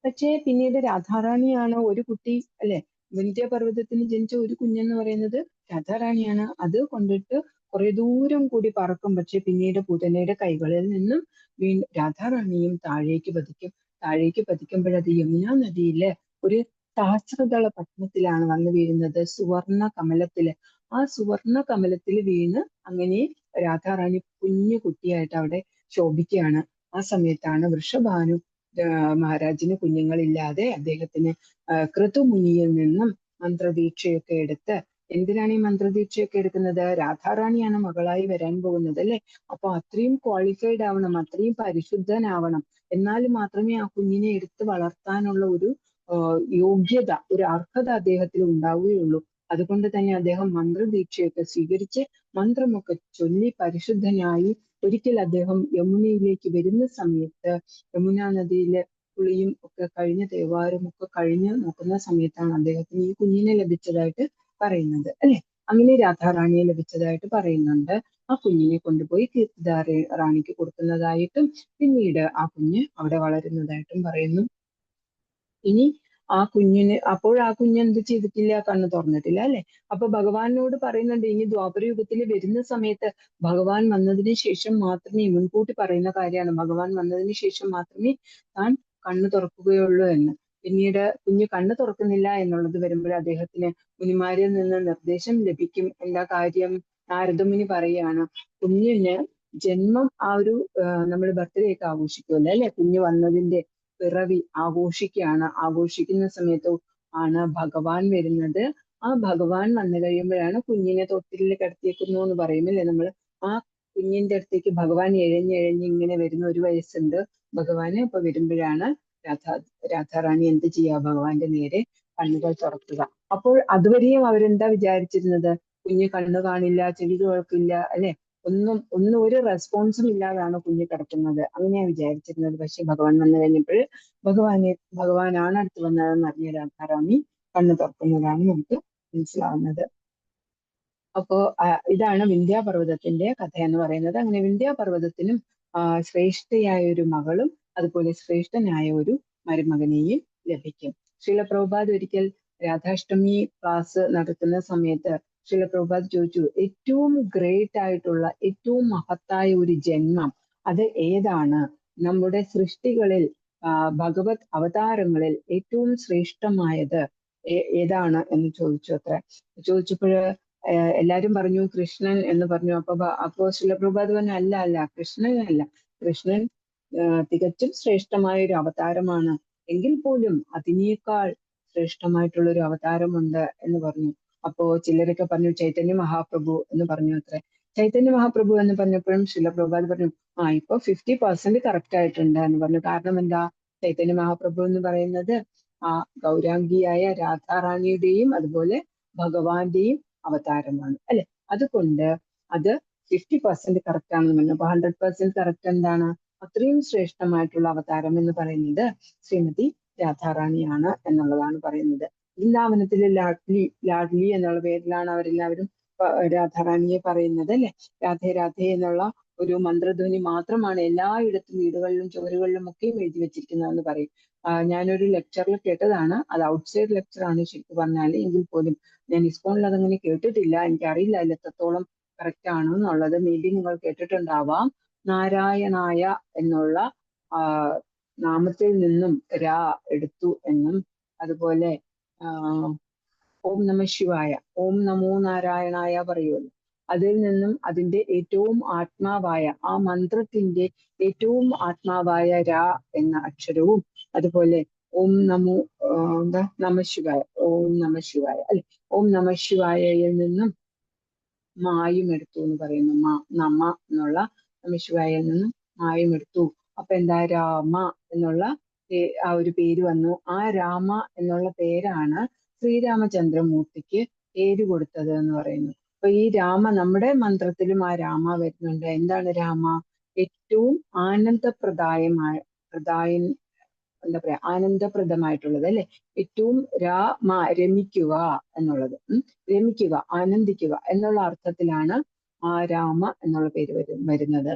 പക്ഷേ പിന്നീട് രാധാറാണിയാണ് ഒരു കുട്ടി അല്ലെ, വിന്ധ്യാപർവ്വതത്തിന് ജനിച്ച ഒരു കുഞ്ഞെന്ന് പറയുന്നത് രാധാറാണിയാണ്. അത് കൊണ്ടിട്ട് കുറെ ദൂരം കൂടി പറക്കും. പക്ഷെ പിന്നീട് പൂതനയുടെ കൈകളിൽ നിന്നും രാധാറാണിയും താഴേക്ക് പതിക്കുമ്പോഴത് യമുന നദിയില് ഒരു സഹസ്രദള പത്മത്തിലാണ് വന്നു വീഴുന്നത്, സുവർണ കമലത്തില്. ആ സുവർണ കമലത്തിൽ വീണ് അങ്ങനെ രാധാറാണി കുഞ്ഞു കുട്ടിയായിട്ട് അവിടെ ശോഭിക്കുകയാണ്. ആ സമയത്താണ് വൃഷഭാനു മഹാരാജിന് കുഞ്ഞുങ്ങളില്ലാതെ അദ്ദേഹത്തിന് ക്രതുമുനിയിൽ നിന്നും മന്ത്രദീക്ഷയൊക്കെ എടുത്ത്, എന്തിനാണ് ഈ മന്ത്രദീക്ഷയൊക്കെ എടുക്കുന്നത്? രാധാറാണിയാണ് മകളായി വരാൻ പോകുന്നത് അല്ലെ. അപ്പൊ അത്രയും ക്വാളിഫൈഡ് ആവണം, അത്രയും പരിശുദ്ധനാവണം. എന്നാൽ മാത്രമേ ആ കുഞ്ഞിനെ എടുത്ത് വളർത്താനുള്ള ഒരു യോഗ്യത, ഒരു അർഹത അദ്ദേഹത്തിൽ ഉണ്ടാവുകയുള്ളൂ. അതുകൊണ്ട് തന്നെ അദ്ദേഹം മന്ത്രദീക്ഷയൊക്കെ സ്വീകരിച്ച് മന്ത്രമൊക്കെ ചൊല്ലി പരിശുദ്ധനായി ഒരിക്കൽ അദ്ദേഹം യമുനയിലേക്ക് വരുന്ന സമയത്ത്, യമുന നദിയിലെ കുളിയും ഒക്കെ കഴിഞ്ഞ് തേവാരും ഒക്കെ കഴിഞ്ഞ് നോക്കുന്ന സമയത്താണ് അദ്ദേഹത്തിന് ഈ കുഞ്ഞിനെ ലഭിച്ചതായിട്ട് പറയുന്നത് അല്ലെ. അങ്ങനെ രാധാറാണിയെ ലഭിച്ചതായിട്ട് പറയുന്നുണ്ട്. ആ കുഞ്ഞിനെ കൊണ്ടുപോയി കീർത്തിദാ റാണിക്ക് കൊടുക്കുന്നതായിട്ടും പിന്നീട് ആ കുഞ്ഞ് അവിടെ വളരുന്നതായിട്ടും പറയുന്നു. ഇനി ആ കുഞ്ഞ് എന്ത് ചെയ്തിട്ടില്ല, കണ്ണ് തുറന്നിട്ടില്ല അല്ലെ. അപ്പൊ ഭഗവാനോട് പറയുന്നുണ്ട്, ഇനി ദ്വാപരയുഗത്തിൽ വരുന്ന സമയത്ത് ഭഗവാൻ വന്നതിന് ശേഷം മാത്രമേ, മുൻകൂട്ടി പറയുന്ന കാര്യമാണ്, ഭഗവാൻ വന്നതിന് ശേഷം മാത്രമേ താൻ കണ്ണ് തുറക്കുകയുള്ളൂ എന്ന്. പിന്നീട് കുഞ്ഞ് കണ്ണ് തുറക്കുന്നില്ല എന്നുള്ളത് വരുമ്പോൾ അദ്ദേഹത്തിന് മുനിമാരിൽ നിന്ന് നിർദ്ദേശം ലഭിക്കും. എന്താ കാര്യം? നാരദമുനി പറയാണ്, കുഞ്ഞിന് ജന്മം ആ ഒരു നമ്മൾ ബർത്ത്ഡേ ഒക്കെ ആഘോഷിക്കുമല്ലോ അല്ലെ, കുഞ്ഞ് വന്നതിന്റെ പിറവി ആഘോഷിക്കുന്ന സമയത്ത് ആണ് ഭഗവാൻ വരുന്നത്. ആ ഭഗവാൻ വന്നു കഴിയുമ്പോഴാണ് കുഞ്ഞിനെ തൊട്ടിലിൽ കിടത്തിയേക്കുന്നു എന്ന് പറയുമല്ലേ നമ്മൾ. ആ കുഞ്ഞിന്റെ അടുത്തേക്ക് ഭഗവാൻ എഴഞ്ഞെഴഞ്ഞ് ഇങ്ങനെ വരുന്ന ഒരു വയസ്സുണ്ട് ഭഗവാന്. അപ്പൊ വരുമ്പോഴാണ് രാധാറാണി എന്ത് ചെയ്യുക, ഭഗവാന്റെ നേരെ കണ്ണുകൾ തുറക്കുക. അപ്പോൾ അതുവരെയും അവരെന്താ വിചാരിച്ചിരുന്നത്, കുഞ്ഞ് കണ്ണു കാണില്ല, ചെവി കേൾക്കില്ല, അല്ലെ, ഒന്നും ഒരു റെസ്പോൺസും ഇല്ലാതാണ് കുഞ്ഞ് കിടക്കുന്നത്, അങ്ങനെയാ വിചാരിച്ചിരുന്നത്. പക്ഷെ ഭഗവാൻ വന്നു കഴിഞ്ഞപ്പോൾ ഭഗവാനാണ് അടുത്ത് വന്നതെന്ന് അറിഞ്ഞ രാധാറാണി കണ്ണു തുറക്കുന്നതാണ് നമുക്ക് മനസ്സിലാവുന്നത്. അപ്പോ ഇതാണ് വിന്ധ്യാപർവ്വതത്തിന്റെ കഥ എന്ന് പറയുന്നത്. അങ്ങനെ വിന്ധ്യാപർവ്വതത്തിനും ശ്രേഷ്ഠയായ ഒരു മകളും അതുപോലെ ശ്രേഷ്ഠനായ ഒരു മരുമകനെയും ലഭിക്കും. ശ്രീല പ്രഭുപാദ് ഒരിക്കൽ രാധാഷ്ടമി ക്ലാസ് നടത്തുന്ന സമയത്ത് ശ്രീല പ്രഭുപാദ് ചോദിച്ചു, ഏറ്റവും ഗ്രേറ്റ് ആയിട്ടുള്ള ഏറ്റവും മഹത്തായ ഒരു ജന്മം അത് ഏതാണ്, നമ്മുടെ സൃഷ്ടികളിൽ ഭഗവത് അവതാരങ്ങളിൽ ഏറ്റവും ശ്രേഷ്ഠമായത് ഏതാണ് എന്ന് ചോദിച്ചു അത്ര. ചോദിച്ചപ്പോൾ എല്ലാരും പറഞ്ഞു കൃഷ്ണൻ എന്ന് പറഞ്ഞു. അപ്പോ ശിലപ്രഭാത് പറഞ്ഞു, അല്ല കൃഷ്ണനല്ല, കൃഷ്ണൻ തികച്ചും ശ്രേഷ്ഠമായ ഒരു അവതാരമാണ്, എങ്കിൽ പോലും അതിനേക്കാൾ ശ്രേഷ്ഠമായിട്ടുള്ള ഒരു അവതാരമുണ്ട് എന്ന് പറഞ്ഞു. അപ്പോ ചിലരൊക്കെ പറഞ്ഞു ചൈതന്യ മഹാപ്രഭു എന്ന് പറഞ്ഞു അത്ര. ചൈതന്യ മഹാപ്രഭു എന്ന് പറഞ്ഞപ്പോഴും ശിലപ്രഭാത് പറഞ്ഞു, ഇപ്പൊ 50% കറക്റ്റ് ആയിട്ടുണ്ട് എന്ന് പറഞ്ഞു. കാരണം എന്താ, ചൈതന്യ മഹാപ്രഭു എന്ന് പറയുന്നത് ഗൗരാംഗിയായ രാധാറാണിയുടെയും അതുപോലെ ഭഗവാന്റെയും അവതാരമാണ്, അല്ലെ. അതുകൊണ്ട് അത് 50% കറക്റ്റ് ആണെന്ന് പറഞ്ഞു. അപ്പൊ 100% കറക്റ്റ് എന്താണ്, അത്രയും ശ്രേഷ്ഠമായിട്ടുള്ള അവതാരം എന്ന് പറയുന്നത് ശ്രീമതി രാധാറാണിയാണ് എന്നുള്ളതാണ് പറയുന്നത്. വൃന്ദാവനത്തിലെ ലാഡ്ലി എന്നുള്ള പേരിലാണ് അവരെല്ലാവരും രാധാറാണിയെ പറയുന്നത്, അല്ലെ. രാധേ രാധേ എന്നുള്ള ഒരു മന്ത്രധ്വനി മാത്രമാണ് എല്ലായിടത്തും വീടുകളിലും ചുവരുകളിലും ഒക്കെ എഴുതി വെച്ചിരിക്കുന്നതെന്ന് പറയും. ഞാനൊരു ലെക്ചറിൽ കേട്ടതാണ്, അത് ഔട്ട്സൈഡ് ലെക്ചറാണ് ശരിക്കും പറഞ്ഞാൽ, എങ്കിൽ പോലും ഞാൻ ഇസ്കോണിൽ അതങ്ങനെ കേട്ടിട്ടില്ല, എനിക്കറിയില്ല അതിൽ എത്രത്തോളം കറക്റ്റ് ആണ് എന്നുള്ളത്. മേ ബി നിങ്ങൾ കേട്ടിട്ടുണ്ടാവാം. നാരായണായ എന്നുള്ള നാമത്തിൽ നിന്നും രാ എടുത്തു എന്നും, അതുപോലെ ഓം നമ ശിവായ, ഓം നമോ നാരായണായ പറയുമല്ലോ, അതിൽ നിന്നും അതിന്റെ ഏറ്റവും ആത്മാവായ ആ മന്ത്രത്തിന്റെ ഏറ്റവും ആത്മാവായ രാ എന്ന അക്ഷരവും, അതുപോലെ ഓം നമോ നമശിവായ, ഓം നമശിവായ അല്ലെ, ഓം നമശിവായയിൽ നിന്നും മായും എടുത്തു എന്ന് പറയുന്നു. നമ എന്നുള്ള നമശിവായയിൽ നിന്നും മായും എടുത്തു. അപ്പൊ എന്താ, രാമ എന്നുള്ള ആ ഒരു പേര് വന്നു. ആ രാമ എന്നുള്ള പേരാണ് ശ്രീരാമചന്ദ്രമൂർത്തിക്ക് പേര് കൊടുത്തത് എന്ന് പറയുന്നു. അപ്പൊ ഈ രാമ നമ്മുടെ മന്ത്രത്തിലും ആ രാമ വരുന്നുണ്ട്. എന്താണ് രാമ, ഏറ്റവും എന്താ പറയാ, ആനന്ദപ്രദമായിട്ടുള്ളത്, അല്ലെ. ഏറ്റവും രമിക്കുക എന്നുള്ളത്, രമിക്കുക, ആനന്ദിക്കുക എന്നുള്ള അർത്ഥത്തിലാണ് ആ രാമ എന്നുള്ള പേര് വരുന്നത്.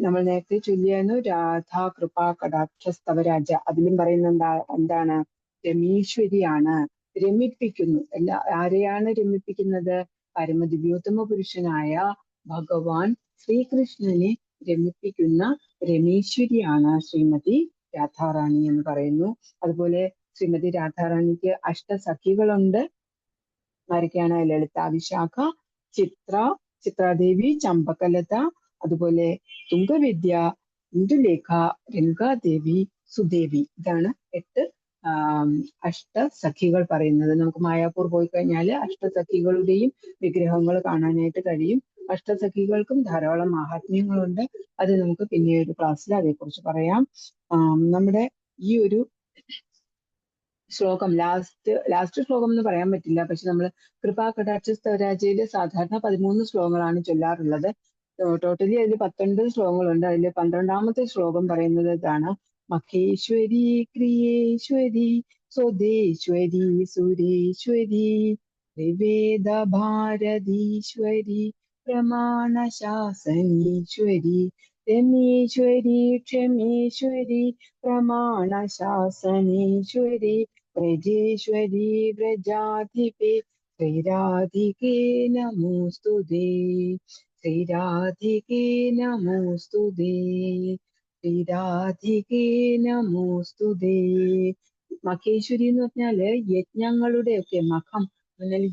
നമ്മൾ നേരത്തെ ചൊല്ലിയായിരുന്നു രാധാ കൃപാ കടാക്ഷ സ്തവരാജ, അതിലും പറയുന്ന എന്താണ്, രമീശ്വരിയാണ്, രമിപ്പിക്കുന്നു. ആരെയാണ് രമിപ്പിക്കുന്നത്, പരമദിവ്യോത്തമ പുരുഷനായ ഭഗവാൻ ശ്രീകൃഷ്ണനെ രമിപ്പിക്കുന്ന രമീശ്വരിയാണ് ശ്രീമതി രാധാറാണി എന്ന് പറയുന്നു. അതുപോലെ ശ്രീമതി രാധാറാണിക്ക് അഷ്ടസഖികളുണ്ട്. ആരൊക്കെയാണ്, ലളിത, വിശാഖ, ചിത്രാദേവി, ചമ്പകലത, അതുപോലെ തുംഗവിദ്യ, ഇന്ദുലേഖ, രംഗാദേവി, സുദേവി. ഇതാണ് 8 അഷ്ടസഖികൾ പറയുന്നത്. നമുക്ക് മായാപൂർ പോയി കഴിഞ്ഞാൽ അഷ്ടസഖികളുടെയും വിഗ്രഹങ്ങൾ കാണാനായിട്ട് കഴിയും. അഷ്ടസഖികൾക്കും ധാരാളം മഹാത്മ്യങ്ങളുണ്ട്. അത് നമുക്ക് പിന്നെ ഒരു ക്ലാസ്സിൽ അതേക്കുറിച്ച് പറയാം. നമ്മുടെ ഈ ഒരു ശ്ലോകം ലാസ്റ്റ് ശ്ലോകം എന്ന് പറയാൻ പറ്റില്ല, പക്ഷെ നമ്മൾ കൃപാ കടാക്ഷ സ്തവരാജയില് സാധാരണ 13 ശ്ലോകങ്ങളാണ് ചൊല്ലാറുള്ളത്. ടോട്ടലി അതിൽ 19 ശ്ലോകങ്ങളുണ്ട്. അതിൽ 12ാമത്തെ ശ്ലോകം പറയുന്നത് ഇതാണ്, മഖേശ്വരി ക്രിയേശ്വരി സ്വദേശ്വരി സുരേശ്വരി ത്രിവേദ ഭാരതീശ്വരി പ്രമാണ ശാസനീശ്വരി രമേശ്വരി ക്ഷമേശ്വരി പ്രമാണ ശാസനേശ്വരി വ്രജേശ്വരി വ്രജാധിപേ ശ്രീരാധികേ നമോസ്തുതേ, ശ്രീരാധികേ നമോസ്തുതേ, ശ്രീരാധികേ നമോസ്തുതേ. മഖേശ്വരി എന്ന് പറഞ്ഞാല് യജ്ഞങ്ങളുടെ ഒക്കെ മഖം എന്നാൽ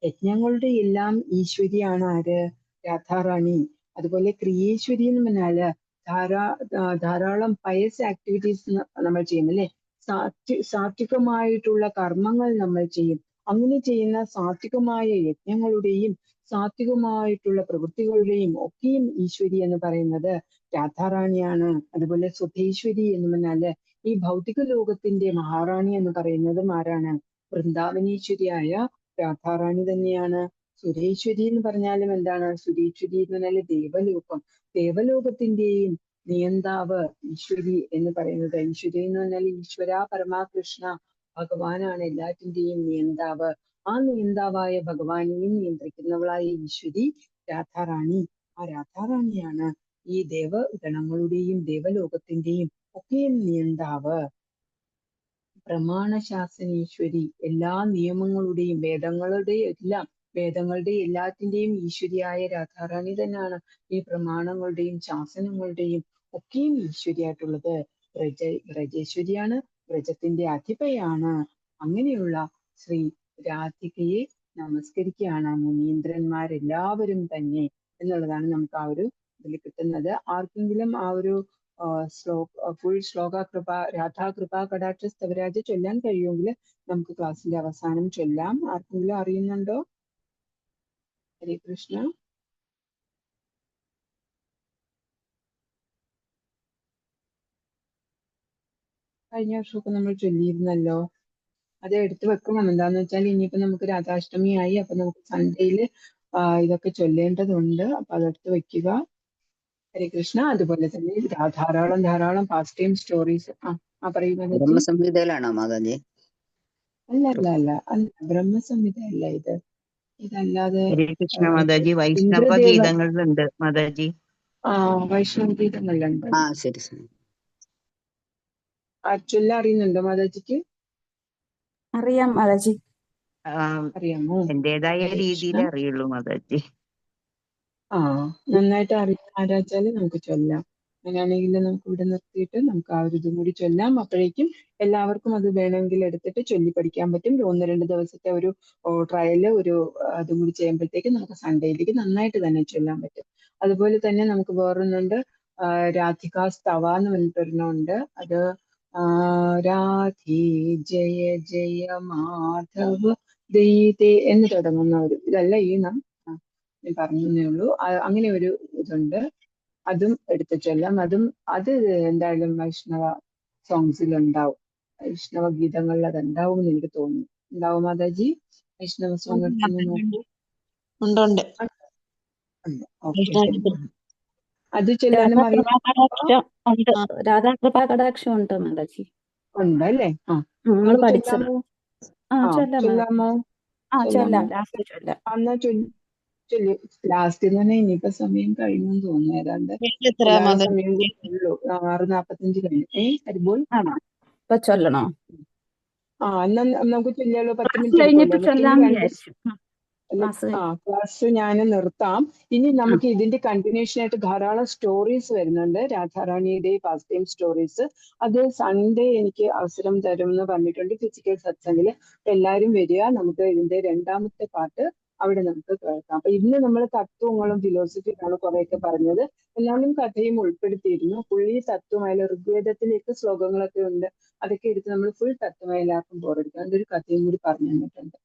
യജ്ഞങ്ങളുടെ എല്ലാം ഈശ്വരിയാണ് ആര്, രാധാറാണി. അതുപോലെ ക്രിയേശ്വരി എന്ന് പറഞ്ഞാല് ധാരാളം പയസ് ആക്ടിവിറ്റീസ് നമ്മൾ ചെയ്യും, അല്ലെ. സാത്വികമായിട്ടുള്ള കർമ്മങ്ങൾ നമ്മൾ ചെയ്യും. അങ്ങനെ ചെയ്യുന്ന സാത്വികമായ യജ്ഞങ്ങളുടെയും സാത്വികമായിട്ടുള്ള പ്രവൃത്തികളുടെയും ഒക്കെയും ഈശ്വരി എന്ന് പറയുന്നത് രാധാറാണിയാണ്. അതുപോലെ സുധേശ്വരി എന്ന് പറഞ്ഞാല് ഈ ഭൗതിക ലോകത്തിന്റെ മഹാറാണി എന്ന് പറയുന്നതും ആരാണ്? വൃന്ദാവനീശ്വരിയായ രാധാറാണി തന്നെയാണ്. സുരേശ്വരി എന്ന് പറഞ്ഞാലും എന്താണ്? സുരേശ്വരി എന്ന് പറഞ്ഞാല് ദേവലോകം, ദേവലോകത്തിന്റെയും നിയന്താവ് ഈശ്വരി എന്ന് പറയുന്നത്. ഈശ്വരി എന്ന് പറഞ്ഞാൽ ഈശ്വര പരമാകൃഷ്ണ ഭഗവാനാണ് എല്ലാറ്റിന്റെയും നിയന്താവ്. ആ നിയന്താവായ ഭഗവാനെയും നിയന്ത്രിക്കുന്നവളായ ഈശ്വരി രാധാറാണി. ആ രാധാറാണിയാണ് ഈ ദേവഗണങ്ങളുടെയും ദേവലോകത്തിന്റെയും ഒക്കെ നിയന്താവ്. പ്രമാണശാസനീശ്വരി, എല്ലാ നിയമങ്ങളുടെയും വേദങ്ങളുടെ എല്ലാത്തിന്റെയും ഈശ്വരിയായ രാധാറാണി തന്നെയാണ് ഈ പ്രമാണങ്ങളുടെയും ശാസനങ്ങളുടെയും ഒക്കെയും ഈശ്വരിയായിട്ടുള്ളത്. വ്രജേശ്വരിയാണ്, വ്രജത്തിന്റെ അധിപയാണ്. അങ്ങനെയുള്ള ശ്രീ രാധികയെ നമസ്കരിക്കുകയാണ് മുനീന്ദ്രന്മാരെല്ലാവരും തന്നെ എന്നുള്ളതാണ് നമുക്ക് ആ ഒരു ഇതിൽ കിട്ടുന്നത്. ആർക്കെങ്കിലും ആ ഒരു ഫുൾ ശ്ലോക രാധാകൃപാ കടാക്ഷ സ്തവരാജ ചൊല്ലാൻ കഴിയുമെങ്കിൽ നമുക്ക് ക്ലാസ്സിന്റെ അവസാനം ചൊല്ലാം. ആർക്കെങ്കിലും അറിയുന്നുണ്ടോ? ഹരേ കൃഷ്ണ. കഴിഞ്ഞ വർഷമൊക്കെ നമ്മൾ ചൊല്ലിയിരുന്നല്ലോ. അത് എടുത്തു വെക്കണം. എന്താന്ന് വെച്ചാൽ ഇനിയിപ്പോ നമുക്ക് രാധാഷ്ടമിയായി, അപ്പൊ നമുക്ക് സൺഡേയില് ഇതൊക്കെ ചൊല്ലേണ്ടതുണ്ട്. അപ്പൊ അതെടുത്ത് വെക്കുക. ഹരേ കൃഷ്ണ. അതുപോലെ തന്നെ ധാരാളം പാസ്റ്റ് ടൈം സ്റ്റോറീസ്. പറയുന്നത് ബ്രഹ്മസംഹിതയിലാണോ മാതാജി? അല്ല ബ്രഹ്മസംഹിത അല്ല ഇത്. ഇതല്ലാതെ മാതാജി വൈഷ്ണവ ഗീതങ്ങളുണ്ട് മാതാജി. വൈഷ്ണവ ഗീതങ്ങളുണ്ട്. ശരി ശരി. ചൊല്ല അറിയുന്നുണ്ടോ മാതാജിക്ക്? അറിയാം മാതാജി. അറിയാമോ? എന്റേതായ രീതിയിൽ അറിയുള്ളൂ മാതാജി. നന്നായിട്ട് അറിയാൻ ആരാച്ചാല് നമുക്ക് ചൊല്ലാം. അങ്ങനെയാണെങ്കിൽ നമുക്ക് ഇവിടെ നിർത്തിയിട്ട് നമുക്ക് ആ ഒരു ഇതും കൂടി ചൊല്ലാം. അപ്പോഴേക്കും എല്ലാവർക്കും അത് വേണമെങ്കിൽ എടുത്തിട്ട് ചൊല്ലി പഠിക്കാൻ പറ്റും. 1-2 ദിവസത്തെ ഒരു ട്രയല് അതും കൂടി ചെയ്യുമ്പോഴത്തേക്ക് നമുക്ക് സൺഡേയിലേക്ക് നന്നായിട്ട് തന്നെ ചൊല്ലാൻ പറ്റും. അതുപോലെ തന്നെ നമുക്ക് വേറൊന്നുണ്ട്, രാധികാ സ്തവ എന്ന് പറഞ്ഞിട്ടൊരെണ്ണമുണ്ട്. അത് രാധേ ജയ ജയ മാധവ ദൈതേ എന്ന് തുടങ്ങുന്ന ഒരു ഇതല്ല ഞാൻ പറഞ്ഞേ ഉള്ളൂ. അങ്ങനെ ഒരു ഇതുണ്ട്. അതും എടുത്ത് ചൊല്ലാം. അത് എന്തായാലും വൈഷ്ണവ സോങ്സിൽ ഉണ്ടാവും, വൈഷ്ണവ ഗീതങ്ങളിൽ അത് ഉണ്ടാവും എന്ന് എനിക്ക് തോന്നുന്നു. ഉണ്ടാവും മാതാജി? വൈഷ്ണവ സോങ് എടുത്തൊന്ന് നോക്കൂ. അത് ചൊല്ലാനും അറിയാം. രാധാകൃപാ കടാക്ഷം ഉണ്ട് മാതാജി. ഉണ്ടല്ലേ? പഠിച്ചത്. ചൊല്ലാമോ? എന്നാ ചൊല്ലി. ലാസ്റ്റ് എന്ന് പറഞ്ഞാൽ ഇനിയിപ്പോ സമയം കഴിഞ്ഞു തോന്നുന്നു. ഏതാണ്ട് സമയം ഉള്ളൂ. 6:45 കഴിഞ്ഞു. ഹരിബോൾ ചൊല്ലണോ? എന്നാ നമുക്ക് ചൊല്ലിയാലോ? 10 മിനിറ്റ് ക്ലാസ് ഞാൻ നിർത്താം. ഇനി നമുക്ക് ഇതിന്റെ കണ്ടിന്യൂഷൻ ആയിട്ട് ധാരാളം സ്റ്റോറീസ് വരുന്നുണ്ട്, രാധാറാണിയുടെ പാസ്റ്റ് ടൈം സ്റ്റോറീസ്. അത് സൺഡേ എനിക്ക് അവസരം തരും എന്ന് പറഞ്ഞിട്ടുണ്ട് ഫിസിക്കൽ സത്സംഗില്. എല്ലാവരും വരിക. നമുക്ക് ഇതിന്റെ 2ാമത്തെ പാർട്ട് അവിടെ നമുക്ക് കേൾക്കാം. അപ്പൊ ഇന്ന് നമ്മൾ തത്വങ്ങളും ഫിലോസഫിയാണ് കുറെയൊക്കെ പറഞ്ഞത്. എന്നാലും കഥയും ഉൾപ്പെടുത്തിയിരുന്നു. പുള്ളി തത്വമായാലും ഋഗ്വേദത്തിലേക്ക് ശ്ലോകങ്ങളൊക്കെ ഉണ്ട്, അതൊക്കെ എടുത്ത് നമ്മൾ ഫുൾ തത്വമായി എല്ലാവർക്കും ബോറെടുക്കാം. അതിന്റെ ഒരു കഥയും കൂടി പറഞ്ഞു തന്നിട്ടുണ്ട്.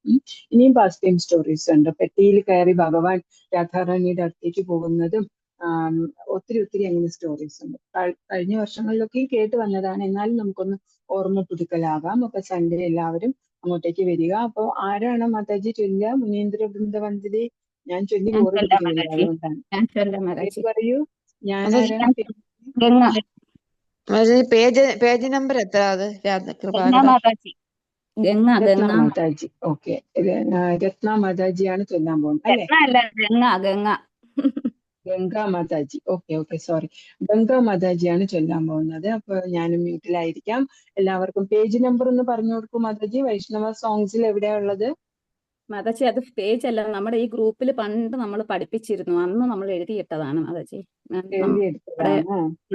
ഇനിയും പാസ്റ്റ് ടൈം സ്റ്റോറീസ് ഉണ്ട്. പെട്ടിയിൽ കയറി ഭഗവാൻ രാധാറാണിയുടെ അടുത്തേക്ക് പോകുന്നതും ഒത്തിരി അങ്ങനെ സ്റ്റോറീസ് ഉണ്ട്. കഴിഞ്ഞ വർഷങ്ങളിലൊക്കെയും കേട്ട് വന്നതാണ്. എന്നാലും നമുക്കൊന്ന് ഓർമ്മ പുതുക്കലാകാം. അപ്പൊ സൺഡേ എല്ലാവരും അങ്ങോട്ടേക്ക് വരിക. അപ്പൊ ആരാണ് മാതാജി ചൊല്ലുക? മുനീന്ദ്ര ബൃന്ദവന്തിരി. ഞാൻ ചൊല്ലി ബോറ് പിടിക്കുന്നില്ല, അതുകൊണ്ടാണ്. പറയൂ. ഞാനാരാ? പേജ് നമ്പർ എത്ര? അത് രത്ന മാതാജി. ഓക്കെ, രത്ന മാതാജിയാണ് ചൊല്ലാൻ പോകുന്നത് അല്ലേ? ഗംഗാ മാതാജി. ഓക്കെ സോറി, ഗംഗാ മാതാജിയാണ് ചൊല്ലാൻ പോകുന്നത്. അപ്പൊ ഞാനും മ്യൂട്ടിലായിരിക്കാം. എല്ലാവർക്കും പേജ് നമ്പർ ഒന്ന് പറഞ്ഞു കൊടുക്കും മാതാജി. വൈഷ്ണവ സോങ്സിൽ എവിടെയാ ഉള്ളത് മാതാജി? അത് പേജ് അല്ല, നമ്മുടെ ഈ ഗ്രൂപ്പിൽ പണ്ട് നമ്മൾ പഠിപ്പിച്ചിരുന്നു. അന്ന് നമ്മൾ എഴുതിയിട്ടതാണ് മാതാജി.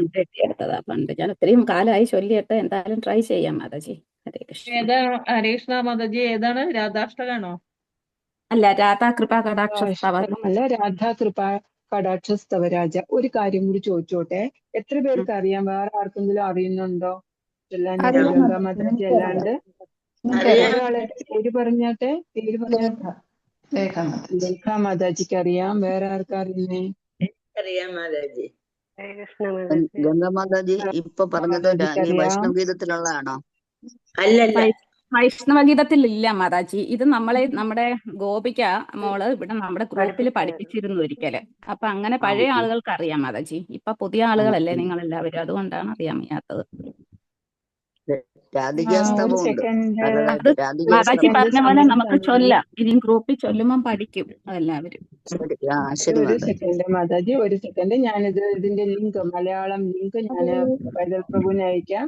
എഴുതിയെടുത്തതാ പണ്ട്. ഞാൻ ഒത്തിരിയും കാലമായി ചൊല്ലിയിട്ട്. എന്തായാലും ട്രൈ ചെയ്യാം മാതാജി. ഹരേ കൃഷ്ണ. മാതാജി ഏതാണ്? രാധാഷ്ടകാണോ? അല്ല, രാധാകൃപാ കടാക്ഷ അല്ല, രാധാകൃപാ കടാക്ഷ സ്തവരാജ. ഒരു കാര്യം കൂടി ചോദിച്ചോട്ടെ, എത്ര പേർക്ക് അറിയാം? വേറെ ആർക്കെങ്കിലും അറിയുന്നുണ്ടോ ചൊല്ലാനായിട്ട് ഗംഗാ മാതാജി അല്ലാണ്ട്? ഒരാളെ പേര് പറഞ്ഞാട്ടെ. ലേഖ മാതാജിക്ക് അറിയാം. വേറെ ആർക്കറിയുന്നേ? അറിയാം മാതാജി. ഗംഗാമാതാജി ഇപ്പൊ പറഞ്ഞത് മാതാജിക്ക് ഈ അറിയാം. വൈഷ്ണവ ഗീതത്തിലുള്ളതാണോ? അല്ലല്ല, വൈഷ്ണവഗീതത്തിൽ ഇല്ല മാതാജി. ഇത് നമ്മുടെ ഗോപിക മോള് ഇവിടെ നമ്മുടെ ഗ്രൂപ്പിൽ പഠിപ്പിച്ചിരുന്നു ഒരിക്കല്. അപ്പൊ അങ്ങനെ പഴയ ആളുകൾക്ക് അറിയാം മാതാജി. ഇപ്പൊ പുതിയ ആളുകളല്ലേ നിങ്ങൾ എല്ലാവരും, അതുകൊണ്ടാണ് അറിയാൻ വയ്യാത്തത്. ഒരു രാധികാസ്തവം ഉണ്ട്. സെക്കൻഡ്. അത് മാതാജി പറഞ്ഞ പോലെ നമുക്ക് സമയം ചൊല്ലാം. ഇനി ഗ്രൂപ്പിൽ ചൊല്ലുമ്പം പഠിക്കും അതെല്ലാവരും. ശരി ഒരു മാതാജി. സെക്കൻഡ് മാതാജി, ഒരു സെക്കൻഡ്. ഞാനിത് ഇതിന്റെ ലിങ്ക്, മലയാളം ലിങ്ക് ഞാൻ പൈതൽ പ്രഭുവിന് അയക്കാം.